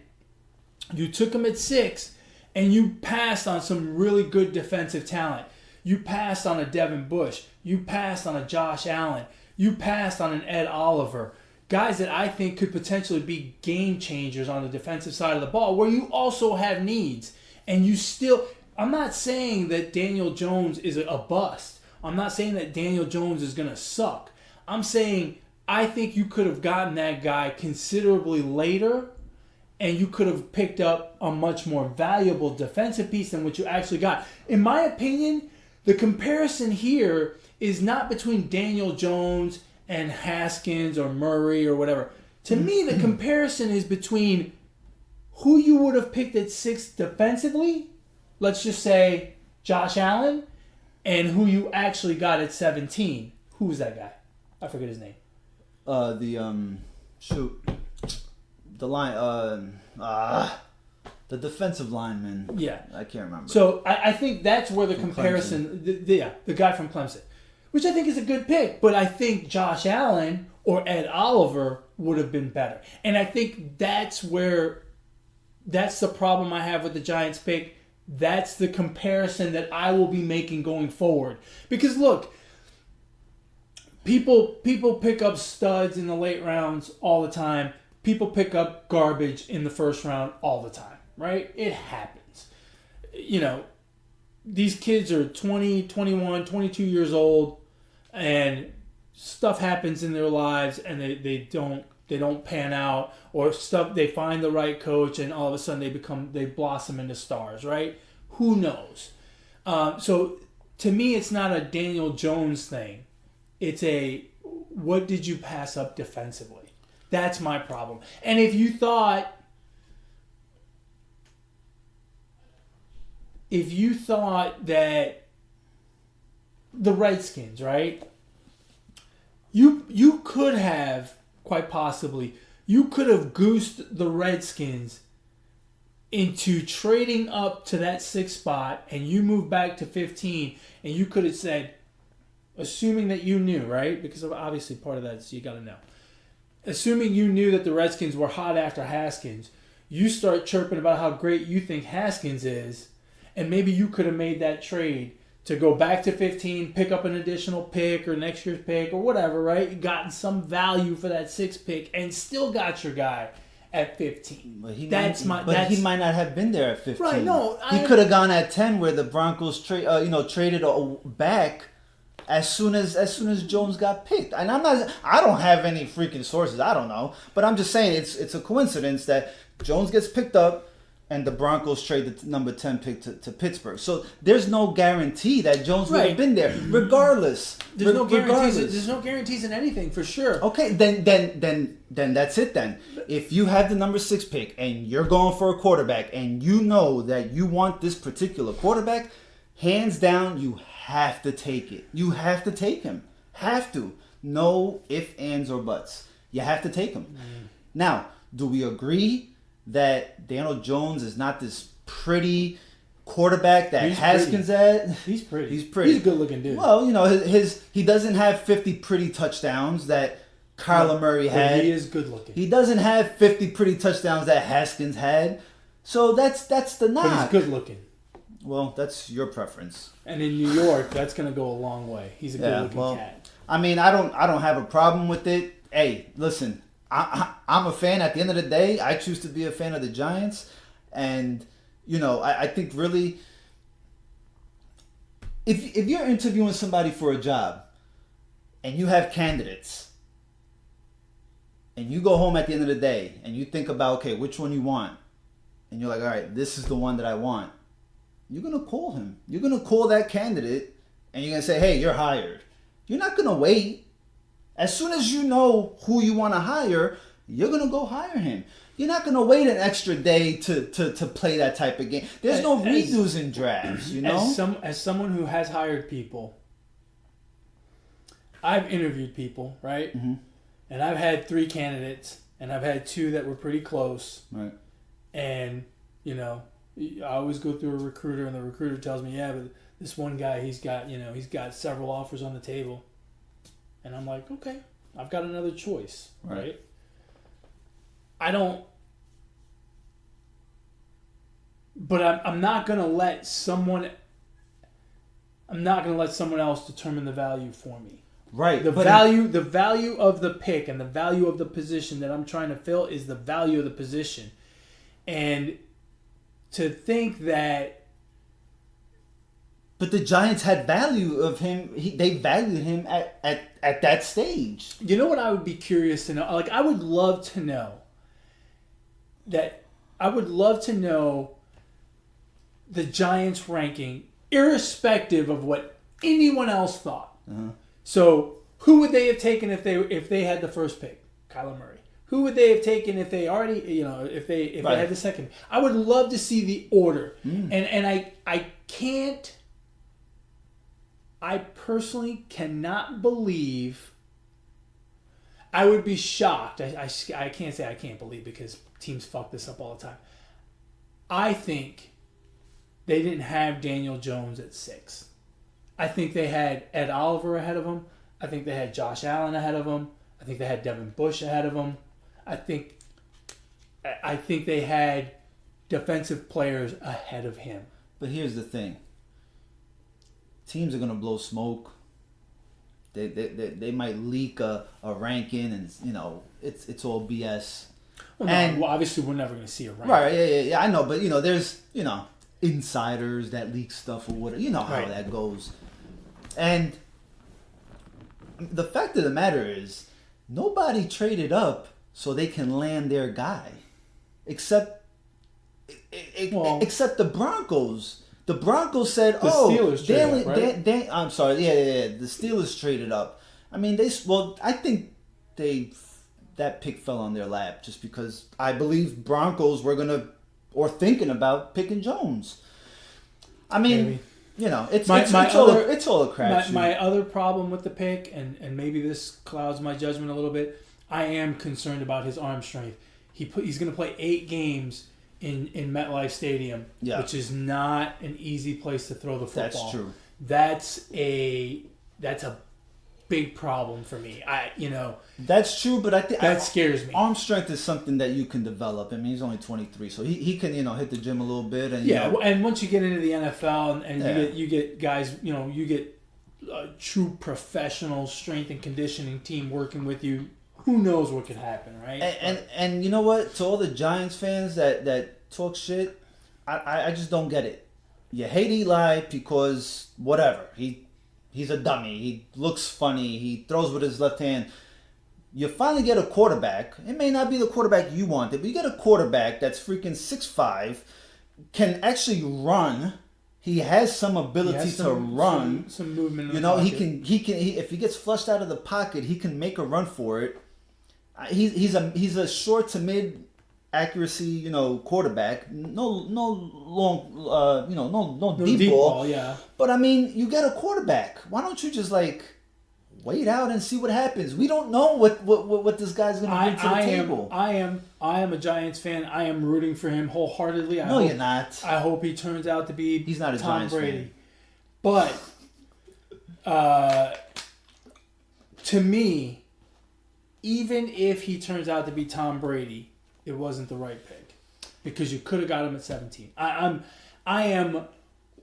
you took him at 6, and you passed on some really good defensive talent. You passed on a Devin Bush. You passed on a Josh Allen. You passed on an Ed Oliver. Guys that I think could potentially be game changers on the defensive side of the ball, where you also have needs. And you still... I'm not saying that Daniel Jones is a bust. I'm not saying that Daniel Jones is going to suck. I'm saying I think you could have gotten that guy considerably later, and you could have picked up a much more valuable defensive piece than what you actually got. In my opinion, the comparison here is not between Daniel Jones and Haskins or Murray or whatever. To me, the comparison is between who you would have picked at 6 defensively, let's just say Josh Allen, and who you actually got at 17. Who was that guy? I forget his name. The defensive lineman. Yeah. I can't remember. So I think that's where the comparison, the guy from Clemson, which I think is a good pick, but I think Josh Allen or Ed Oliver would have been better. And I think that's the problem I have with the Giants pick. That's the comparison that I will be making going forward. Because look, people pick up studs in the late rounds all the time. People pick up garbage in the first round all the time, right? It happens. You know, these kids are 20, 21, 22 years old, and stuff happens in their lives, and they don't pan out, or stuff, they find the right coach, and all of a sudden they blossom into stars, right? Who knows? So to me, it's not a Daniel Jones thing. It's a, what did you pass up defensively? That's my problem. And if you thought that the Redskins, right? You could have, quite possibly, you could have goosed the Redskins into trading up to that 6th spot, and you move back to 15, and you could have said, assuming that you knew, right? Because obviously part of that is you got to know. Assuming you knew that the Redskins were hot after Haskins, you start chirping about how great you think Haskins is, and maybe you could have made that trade to go back to 15, pick up an additional pick or next year's pick or whatever, right? You gotten some value for that 6th pick and still got your guy at 15. But he might not have been there at 15. Right, no. He could have gone at 10 where the Broncos traded back as soon as Jones got picked. And I don't have any freaking sources. I don't know. But I'm just saying it's a coincidence that Jones gets picked up and the Broncos trade the number 10 pick to Pittsburgh. So there's no guarantee that Jones would have been there, regardless. There's no guarantees. There's no guarantees in anything, for sure. Okay, then that's it then. If you have the number 6 pick and you're going for a quarterback and you know that you want this particular quarterback, hands down, you have to take it. You have to take him. Have to. No ifs, ands, or buts. You have to take him. Now, do we agree that Daniel Jones is not this pretty quarterback that Haskins had? He's pretty. He's pretty. He's a good-looking dude. Well, he doesn't have 50 pretty touchdowns that Kyler Murray had. He is good-looking. He doesn't have 50 pretty touchdowns that Haskins had. So that's the knock. But he's good-looking. Well, that's your preference. And in New York, that's going to go a long way. He's a good-looking cat. I mean, I don't have a problem with it. Hey, listen, I'm a fan. At the end of the day, I choose to be a fan of the Giants. And, I think really, if you're interviewing somebody for a job and you have candidates and you go home at the end of the day and you think about, okay, which one you want? And you're like, all right, this is the one that I want. You're going to call him. You're going to call that candidate and you're going to say, hey, you're hired. You're not going to wait. As soon as you know who you want to hire, you're going to go hire him. You're not going to wait an extra day to play that type of game. There's no redos in drafts, As someone who has hired people, I've interviewed people, right? Mm-hmm. And I've had 3 candidates, and I've had 2 that were pretty close. Right. And, I always go through a recruiter, and the recruiter tells me, yeah, but this one guy, he's got several offers on the table. And I'm like, okay, I've got another choice, right? I'm not going to let someone else determine the value for me. Right. The value of the pick and the value of the position that I'm trying to fill is the value of the position. And to think that... But the Giants had value of him. They valued him at that stage. You know what I would be curious to know? Like, I would love to know the Giants ranking, irrespective of what anyone else thought. Uh-huh. So, who would they have taken if they had the first pick? Kyler Murray. Who would they have taken if they already, if they had the second? I would love to see the order, and I can't I personally cannot believe. I would be shocked. I can't say I can't believe because teams fuck this up all the time. I think they didn't have Daniel Jones at 6. I think they had Ed Oliver ahead of him. I think they had Josh Allen ahead of him. I think they had Devin Bush ahead of him. I think they had defensive players ahead of him. But here's the thing. Teams are gonna blow smoke. They might leak a ranking, and it's all BS. Well, obviously we're never going to see a ranking. Right? Yeah. I know, but there's insiders that leak stuff or whatever. You know how Right. that goes. And the fact of the matter is, nobody traded up so they can land their guy, except the Broncos. The Broncos said, The Steelers traded up, right? I'm sorry, yeah. The Steelers traded up. I mean, I think that pick fell on their lap just because I believe Broncos were thinking about picking Jones. I mean, Maybe. It's all a crapshoot. My other problem with the pick, and maybe this clouds my judgment a little bit, I am concerned about his arm strength. He's going to play 8 games in MetLife Stadium, which is not an easy place to throw the football. That's true. That's a big problem for me. That's true, but I think that scares me. Arm strength is something that you can develop. I mean, he's only 23, so he can hit the gym a little bit, and and once you get into the NFL and you get guys, you get a true professional strength and conditioning team working with you. Who knows what could happen, right? And you know what? To all the Giants fans that talk shit, I just don't get it. You hate Eli because whatever. He's a dummy. He looks funny. He throws with his left hand. You finally get a quarterback. It may not be the quarterback you wanted, but you get a quarterback that's freaking 6'5", can actually run. He has some ability to run. Some movement. He can if he gets flushed out of the pocket, he can make a run for it. He's a short to mid accuracy, quarterback. No long, no deep ball. Yeah. But I mean, you get a quarterback. Why don't you just wait out and see what happens? We don't know what this guy's going to bring to the table. I am a Giants fan. I am rooting for him wholeheartedly. You're not. I hope he turns out to be. He's not a Tom Giants Brady. fan. But to me, even if he turns out to be Tom Brady, it wasn't the right pick because you could have got him at 17. I am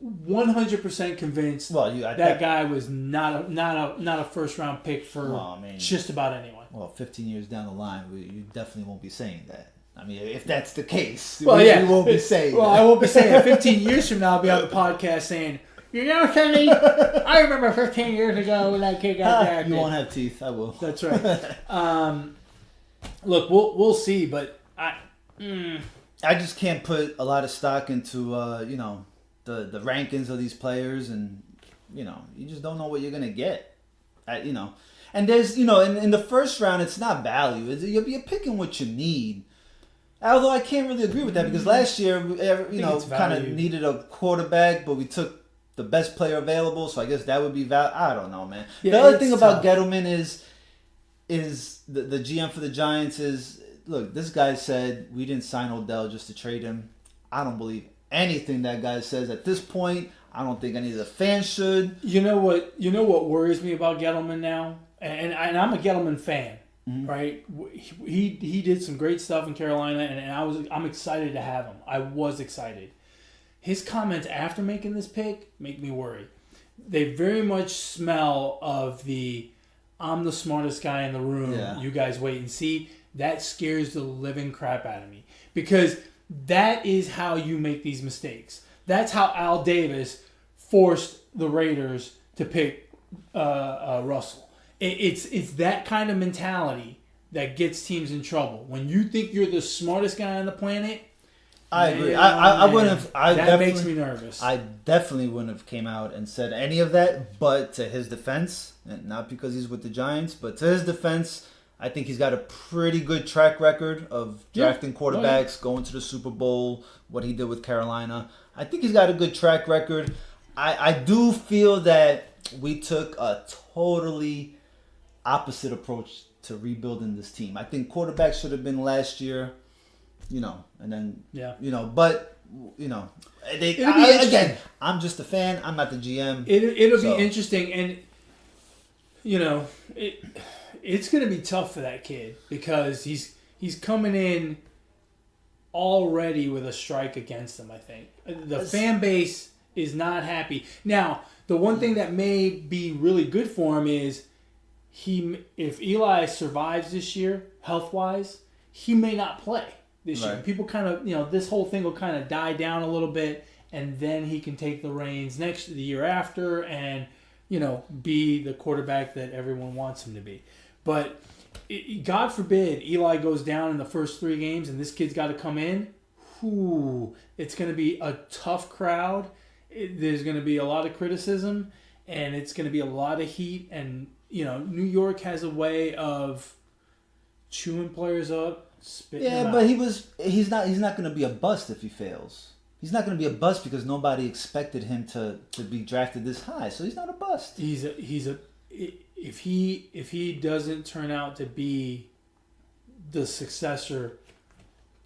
100% convinced that guy was not a first round pick for just about anyone. Well, 15 years down the line, you definitely won't be saying that. I mean, if that's the case, we won't be saying. Well, that. I won't be saying it. 15 years from now, I'll be on the podcast saying, Sonny, I remember 15 years ago when that kid got drafted. You won't have teeth. I will. That's right. Look, we'll see, but I just can't put a lot of stock into the rankings of these players, and you just don't know what you're gonna get. And there's in the first round, it's not value. You're picking what you need. Although I can't really agree with that because last year, kind of needed a quarterback, but we took the best player available, so I guess that would be value. I don't know, man. Yeah, the other thing about tough. Gettleman is the GM for the Giants is, look, this guy said we didn't sign Odell just to trade him. I don't believe anything that guy says at this point. I don't think any of the fans should. You know what worries me about Gettleman now, and I'm a Gettleman fan, right? He did some great stuff in Carolina, and I'm excited to have him. I was excited. His comments after making this pick make me worry. They very much smell of I'm the smartest guy in the room. Yeah. You guys wait and see. That scares the living crap out of me because that is how you make these mistakes. That's how Al Davis forced the Raiders to pick Russell. It's that kind of mentality that gets teams in trouble. When you think you're the smartest guy on the planet, I agree. I wouldn't have. That makes me nervous. I definitely wouldn't have came out and said any of that. But to his defense, and not because he's with the Giants, but to his defense, I think he's got a pretty good track record of drafting quarterbacks, going to the Super Bowl, what he did with Carolina. I think he's got a good track record. I do feel that we took a totally opposite approach to rebuilding this team. I think quarterback should have been last year, and then Yeah. but It'll be interesting. again, I'm just a fan. I'm not the GM. It'll So- be interesting, and it's going to be tough for that kid because he's coming in already with a strike against him. I think the fan base is not happy. Now, the one thing that may be really good for him is if Eli survives this year health wise, he may not play this year. Right. People kind of this whole thing will kind of die down a little bit, and then he can take the reins the year after and be the quarterback that everyone wants him to be. But God forbid Eli goes down in the first 3 games and this kid's got to come in. It's going to be a tough crowd. There's going to be a lot of criticism, and it's going to be a lot of heat. And New York has a way of chewing players up, spitting them But out. he's not going to be a bust if he fails. He's not going to be a bust because nobody expected him to be drafted this high. So he's not a bust. If he doesn't turn out to be the successor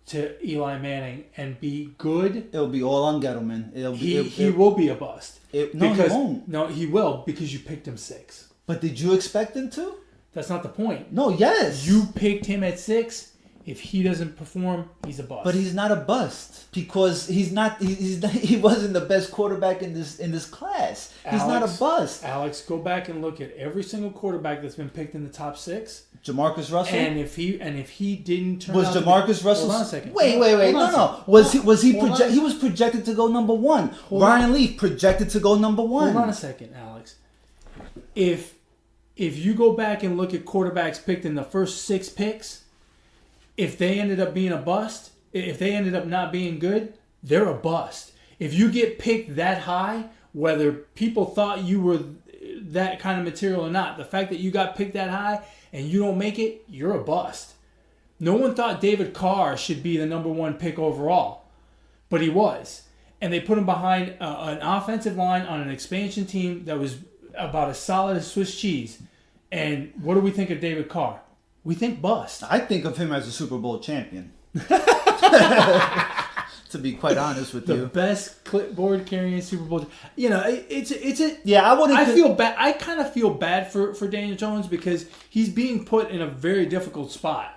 to Eli Manning and be good, It'll be all on Gettleman. he will be a bust. He Because- won't. No, he will because you picked him 6. But did you expect him to? That's not the point. No, yes. You picked him at 6. If he doesn't perform, he's a bust. But he's not a bust because he wasn't the best quarterback in this class. He's not a bust. Alex, go back and look at every single quarterback that's been picked in the top 6. Jamarcus Russell. And if he didn't turn Was out to Jamarcus be, Russell? Hold on a second. Wait. Hold on a No. second. Was he Hold on. projected? He was projected to go number 1. Hold Ryan on. Leaf projected to go number 1. Hold on a second, Alex. If you go back and look at quarterbacks picked in the first 6 picks, if they ended up being a bust, if they ended up not being good, they're a bust. If you get picked that high, whether people thought you were that kind of material or not, the fact that you got picked that high and you don't make it, you're a bust. No one thought David Carr should be the number 1 pick overall, but he was. And they put him behind an offensive line on an expansion team that was about as solid as Swiss cheese. And what do we think of David Carr? We think bust. I think of him as a Super Bowl champion. To be quite honest with The you. best clipboard carrying Super Bowl. It's a. Yeah, I wouldn't. I feel bad. I kind of feel bad for Daniel Jones because he's being put in a very difficult spot.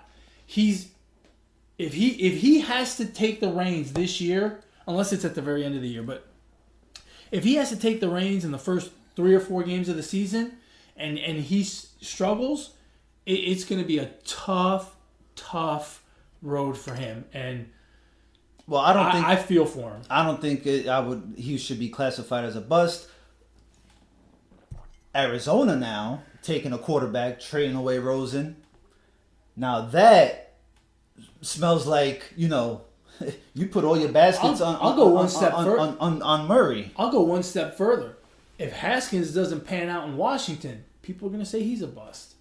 If he has to take the reins this year, unless it's at the very end of the year, but if he has to take the reins in the first 3 or 4 games of the season, and he struggles, it's going to be a tough road for him. And Well, I don't think I feel for him. I don't think he should be classified as a bust. Arizona now taking a quarterback, trading away Rosen. Now that smells like you put all your baskets I'll go one step further. on Murray. I'll go one step further. If Haskins doesn't pan out in Washington, people are going to say he's a bust.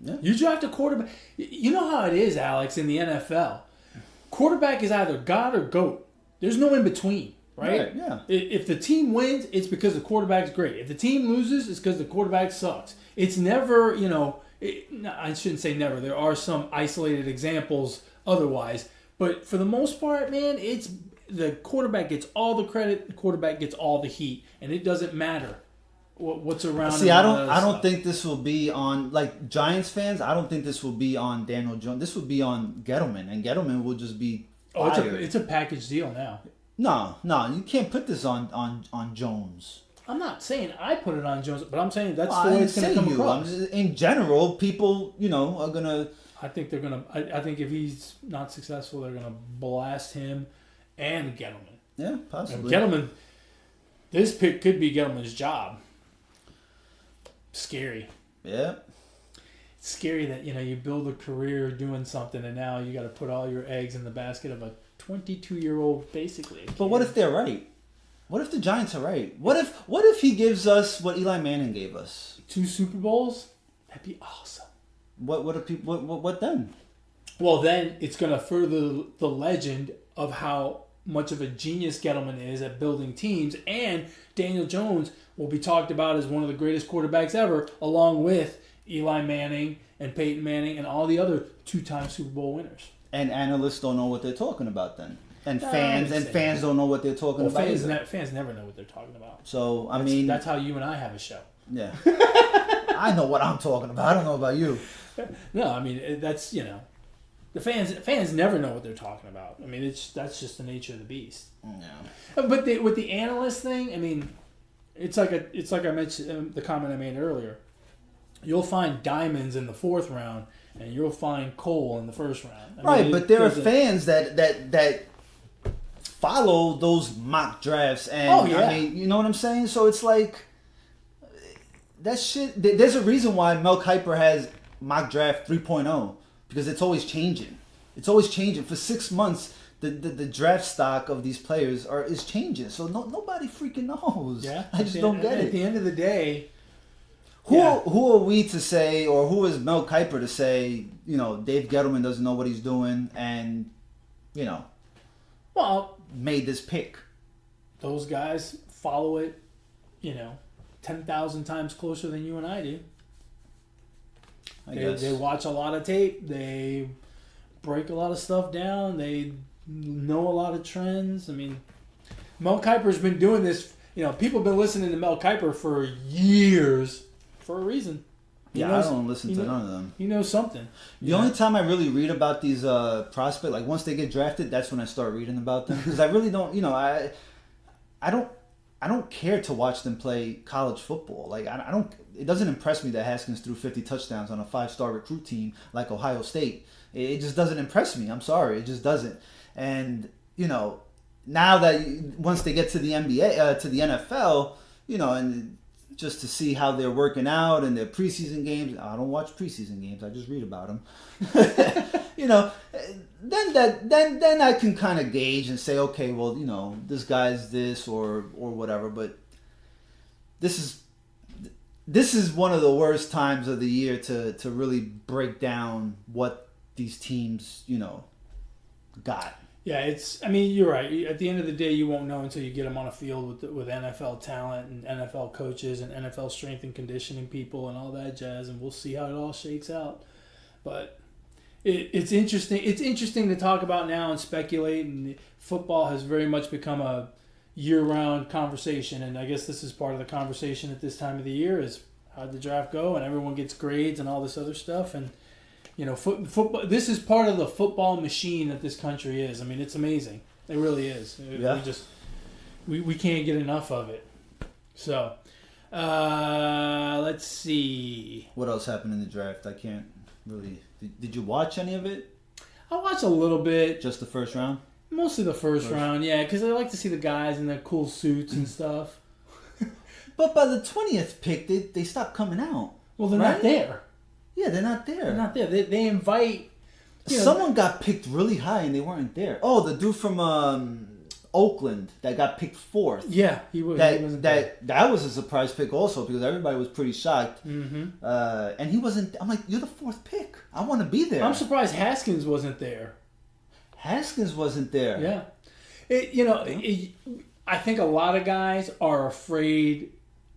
Yeah. You draft a quarterback. You know how it is, Alex, in the NFL. Quarterback is either God or GOAT. There's no in between, right? Right, yeah. If the team wins, it's because the quarterback's great. If the team loses, it's because the quarterback sucks. It's never, I shouldn't say never. There are some isolated examples otherwise. But for the most part, man, it's the quarterback gets all the credit. The quarterback gets all the heat. And it doesn't matter what's around. See, him I and all don't. that I don't stuff. think this will be on Giants fans. I don't think this will be on Daniel Jones. This will be on Gettleman, and Gettleman will just be Oh, fired. it's a package deal now. No, you can't put this on Jones. I'm not saying I put it on Jones, but I'm saying that's I the way didn't it's going say to come you. across. In general, people are gonna. I think they're going to. I think if he's not successful, they're going to blast him and Gettleman. Yeah, And possibly. Gettleman, this pick could be Gettleman's job. Scary. Yeah. It's scary that you build a career doing something, and now you got to put all your eggs in the basket of a 22-year-old, basically. But what if they're right? What if the Giants are right? What if he gives us what Eli Manning gave us? 2 Super Bowls? That'd be awesome. What then? Well, then it's going to further the legend of how much of a genius Gettleman is at building teams, and Daniel Jones will be talked about as one of the greatest quarterbacks ever, along with Eli Manning and Peyton Manning and all the other 2-time Super Bowl winners. And analysts don't know what they're talking about then. And No, I fans didn't say fans don't know what they're talking Well, about fans, either. fans never know what they're talking about. So, I mean... That's how you and I have a show. Yeah. I know what I'm talking about. I don't know about you. No, I mean, that's, the fans never know what they're talking about. I mean, that's just the nature of the beast. Yeah. But with the analyst thing, I mean, it's like I mentioned the comment I made earlier. You'll find diamonds in the 4th round, and you'll find coal in the 1st round. Right, mean, but there are fans that follow those mock drafts, and Oh, yeah. I mean, you know what I'm saying? So it's like that shit. There's a reason why Mel Kiper has mock draft 3.0 because it's always changing. It's always changing. For 6 months, the draft stock of these players is changing. So nobody freaking knows. Yeah, I just don't get At it. the end of the day, Who are we to say, or who is Mel Kiper to say, Dave Gettleman doesn't know what he's doing and, well, made this pick? those guys follow it, 10,000 times closer than you and I do. I guess. They watch a lot of tape. They break a lot of stuff down. They know a lot of trends. I mean, Mel Kiper's been doing this. People have been listening to Mel Kiper for years for a reason. He Yeah, knows- I don't listen he to kno- none of them. He knows something. The only time I really read about these prospects, like once they get drafted, that's when I start reading about them because I really don't, I don't care to watch them play college football. Like I don't. It doesn't impress me that Haskins threw 50 touchdowns on a 5-star recruit team like Ohio State. It just doesn't impress me. I'm sorry, it just doesn't. And now that once they get to the NBA, to the NFL, and just to see how they're working out and their preseason games. I don't watch preseason games. I just read about them. Then I can kind of gauge and say, okay, well, this guy's this or whatever. But this is one of the worst times of the year to really break down what these teams, got. Yeah, you're right. At the end of the day, you won't know until you get them on a field with NFL talent and NFL coaches and NFL strength and conditioning people and all that jazz, and we'll see how it all shakes out. But it's interesting. It's interesting to talk about now and speculate, and football has very much become a year-round conversation, and I guess this is part of the conversation at this time of the year is how'd the draft go, and everyone gets grades and all this other stuff, and football. This is part of the football machine that this country is. I mean, it's amazing. It really is. Yeah. We can't get enough of it. So, let's see. What else happened in the draft? I can't really. Did you watch any of it? I watched a little bit, Just the first round? mostly the first round. Yeah, because I like to see the guys in their cool suits and stuff. But by the 20th pick, they stopped coming out. Well, they're Right? not there. Yeah, they're not there. They're not there. They invite. Someone got picked really high and they weren't there. Oh, the dude from Oakland that got picked 4th. Yeah, he wasn't there. That was a surprise pick also because everybody was pretty shocked. Mm-hmm. And he wasn't. I'm like, you're the 4th pick. I want to be there. I'm surprised Haskins wasn't there. Haskins wasn't there. Yeah. I think a lot of guys are afraid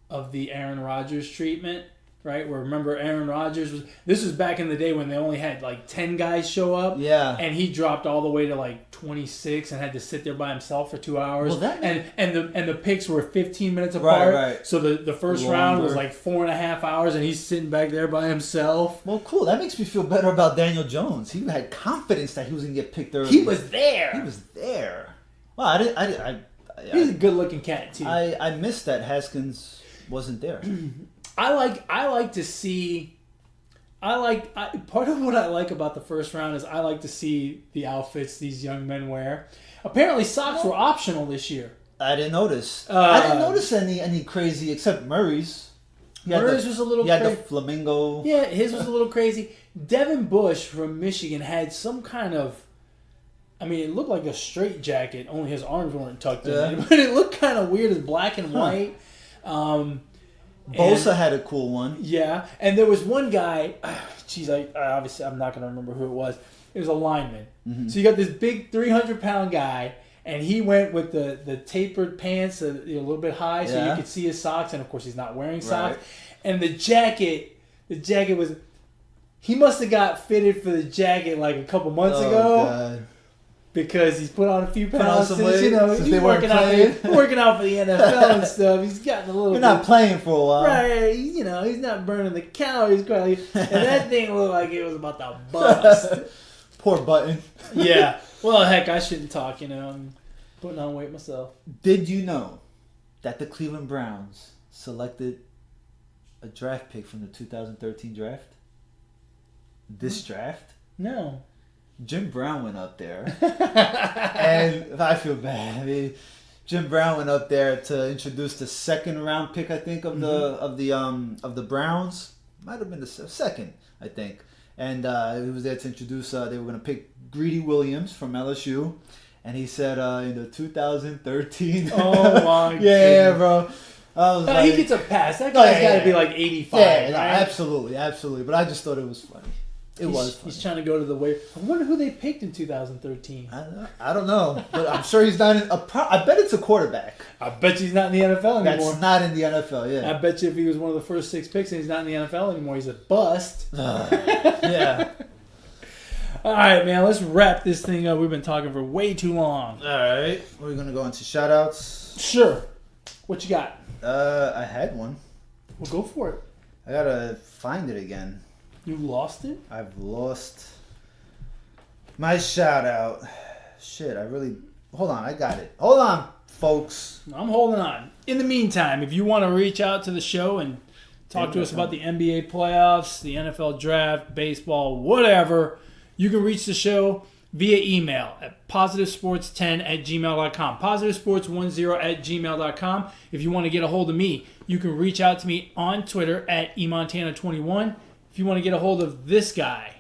of the Aaron Rodgers treatment, right? Where remember Aaron Rodgers this was back in the day when they only had like 10 guys show up. Yeah. And he dropped all the way to like 26 and had to sit there by himself for 2 hours. Well, and the picks were 15 minutes apart. Right. So the first Longer. round was like 4.5 hours and he's sitting back there by himself. Well, cool. That makes me feel better about Daniel Jones. He had confidence that he was going to get picked early. He was there. He was there. Well, I He's a good looking cat too. I missed that Haskins wasn't there. I like to see. Part of what I like about the first round is I like to see the outfits these young men wear. Apparently, socks were optional this year. I didn't notice. I didn't notice any crazy except Murray's. Murray's was a little He had the crazy. flamingo. Yeah, his was a little crazy. Devin Bush from Michigan had some kind of. I mean, it looked like a straight jacket. Only his arms weren't tucked in, but it looked kind of weird. It's black and white. Bosa had a cool one. Yeah, and there was one guy. Geez, I obviously I'm not going to remember who it was. It was a lineman. Mm-hmm. So you got this big 300-pound guy, And he went with the tapered pants, a little bit high, so you Yeah. could see his socks. And of course, he's not wearing socks. Right. And the jacket was. He must have got fitted for the jacket like a couple months ago God. because he's put on a few Put on pounds some since, weight you know, since he's they weren't working playing. working out for the NFL and stuff. He's gotten a little. You're not playing for a while. Right, you know, he's not burning the calories quite. And that thing looked like it was about to bust. Poor Button. Yeah. Well, heck, I shouldn't talk. You know, I'm putting on weight myself. Did you know that the Cleveland Browns selected a draft pick from the 2013 draft? This draft? No. Jim Brown went up there. And I feel bad. I mean, Jim Brown went up there to introduce the second round pick, I think, of the Browns. Might have been the second, I think. And he was there to introduce. They were going to pick Greedy Williams from LSU, and he said in the 2013. Oh my yeah, goodness. bro. I was He like, gets a pass. That guy's yeah, got to yeah. be like 85, yeah, no, right? absolutely. But I just thought it was funny. It was funny. He's trying to go to the way. I wonder who they picked in 2013. I don't know, but I'm sure he's not in I bet it's a quarterback. I bet you he's not in the NFL anymore. That's not in the NFL. Yeah. I bet you if he was one of the first 6 picks and he's not in the NFL anymore, he's a bust. Yeah. All right, man, let's wrap this thing up. We've been talking for way too long. All right. We're gonna go into shout outs. Sure. What you got? I had one. Well, go for it. I gotta find it again. You lost it? I've lost my shout out. Shit, hold on, I got it. Hold on, folks. I'm holding on. In the meantime, if you want to reach out to the show and talk to us about the NBA playoffs, the NFL draft, baseball, whatever, you can reach the show via email at positivesports10@gmail.com. Positivesports10@gmail.com. If you want to get a hold of me, you can reach out to me on Twitter at eMontana21. If you want to get a hold of this guy,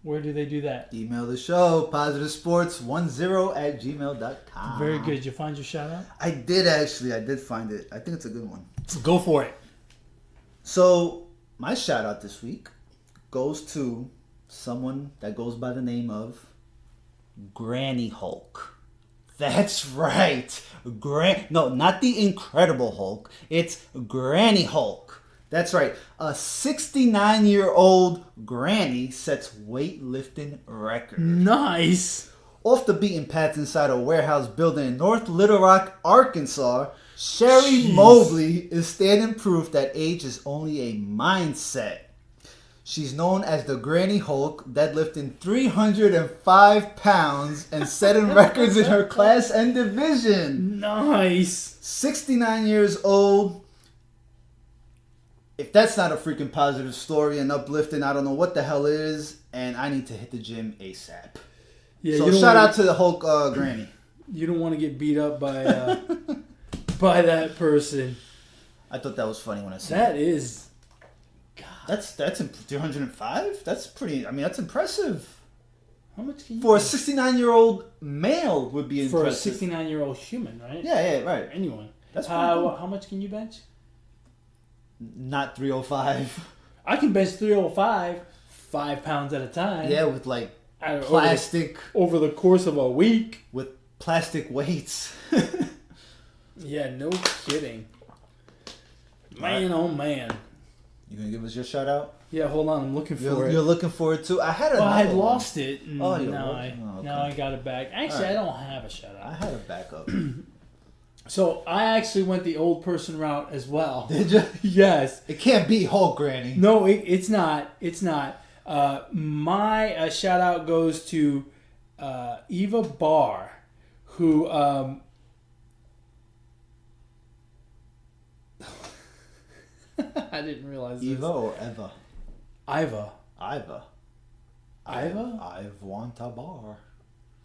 where do they do that? Email the show, positivesports10@gmail.com. Very good. Did you find your shout out? I did actually. I did find it. I think it's a good one. Go for it. So, my shout out this week goes to someone that goes by the name of Granny Hulk. That's right. No, not the Incredible Hulk. It's Granny Hulk. That's right. A 69-year-old granny sets weightlifting record. Nice. Off the beaten path inside a warehouse building in North Little Rock, Arkansas, Sherry Jeez. Mobley is standing proof that age is only a mindset. She's known as the Granny Hulk, deadlifting 305 pounds and setting records in her class and division. Nice. 69 years old. If that's not a freaking positive story and uplifting, I don't know what the hell it is, and I need to hit the gym ASAP. Yeah, So you don't shout wanna- out to the Hulk Granny. You don't want to get beat up by by that person. I thought that was funny when I said That is. That's 305. That's pretty. I mean, that's impressive How much can you for a 69-year-old male would be for a impressive. 69-year-old human, right? Yeah, right. Or anyone. That's pretty cool. How much can you bench? Not 305. I can bench 305, 5 pounds at a time. Yeah, with like Over plastic over the course of a week. with plastic weights. Yeah, no kidding. Man, oh man. You gonna give us your shout out? Yeah, hold on, I'm looking for it. You're looking for it too. I had Well, I had another one. lost it. And Oh, you now lost I it? Oh, okay. now I got it back. Actually, All right. I don't have a shout I out. had a backup. So I actually went the old person route as well. Did you? Yes. It can't be Hulk Granny. No, it's not. It's not. My shout out goes to Eva Barr, who I didn't realize this. Eva or Eva? Iva. Iva. Iva? I want a bar.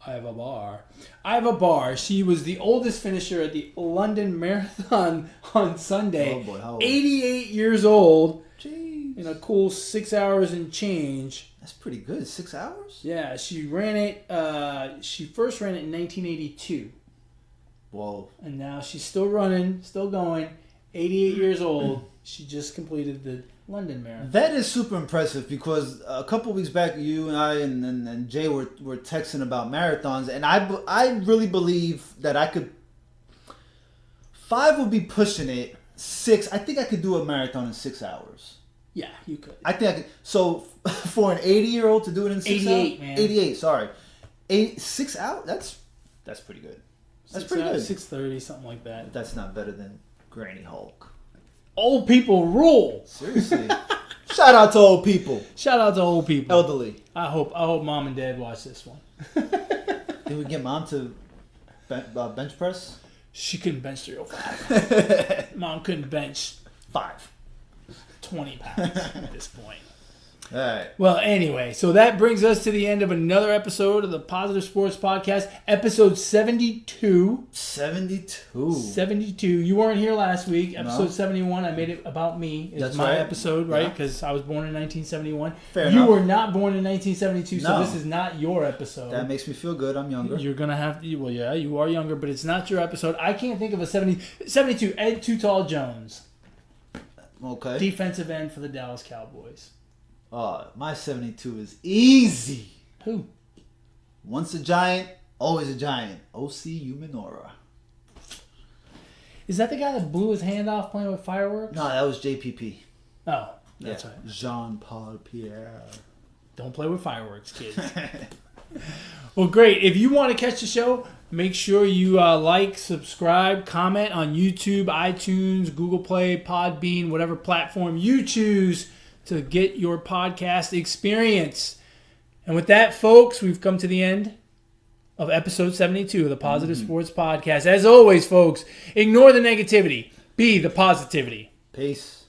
Iva Barr. Iva Barr. She was the oldest finisher at the London Marathon on Sunday. Oh boy, how old? 88 years old. Jeez. In a cool 6 hours and change. That's pretty good. 6 hours? Yeah, she ran it. She first ran it in 1982, Whoa. and now she's still running, still going. 88 years old. She just completed the London Marathon. That is super impressive because a couple weeks back, you and I and Jay were texting about marathons, and I really believe that I could. 5 would be pushing it. 6, I think I could do a marathon in 6 hours. Yeah, you could. I think I could. So for an 80-year-old to do it in 6 88, hours, man. 88. Sorry, 6 hours. That's pretty good. That's pretty good. 6:30, something like that. That's not better than Granny Hulk. Old people rule. Seriously. Shout out to old people, Shout out to old people. elderly. I hope mom and dad watch this one. Did we get mom to bench press? She couldn't bench 305. Mom couldn't bench 5. 20 pounds at this point. All right. Well, anyway, so that brings us to the end of another episode of the Positive Sports Podcast, episode 72. 72. 72. You weren't here last week. Episode No. 71, I made it about me. It's That's my right. episode, right? Yeah. Because I was born in 1971. Fair you enough. were not born in 1972, so No. this is not your episode. That makes me feel good. I'm younger. You're going to have to, well, yeah, you are younger, but it's not your episode. I can't think of a 72. Ed Too Tall Jones, Okay. defensive end for the Dallas Cowboys. My 72 is easy. Who? Once a giant, always a giant. O.C. Umenora. Is that the guy that blew his hand off playing with fireworks? No, that was JPP. Oh, that's right. Jean-Paul Pierre. Don't play with fireworks, kids. Well, great. If you want to catch the show, make sure you like, subscribe, comment on YouTube, iTunes, Google Play, Podbean, whatever platform you choose to get your podcast experience. And with that, folks, we've come to the end of episode 72 of the Positive Sports Podcast. As always, folks, ignore the negativity. Be the positivity. Peace.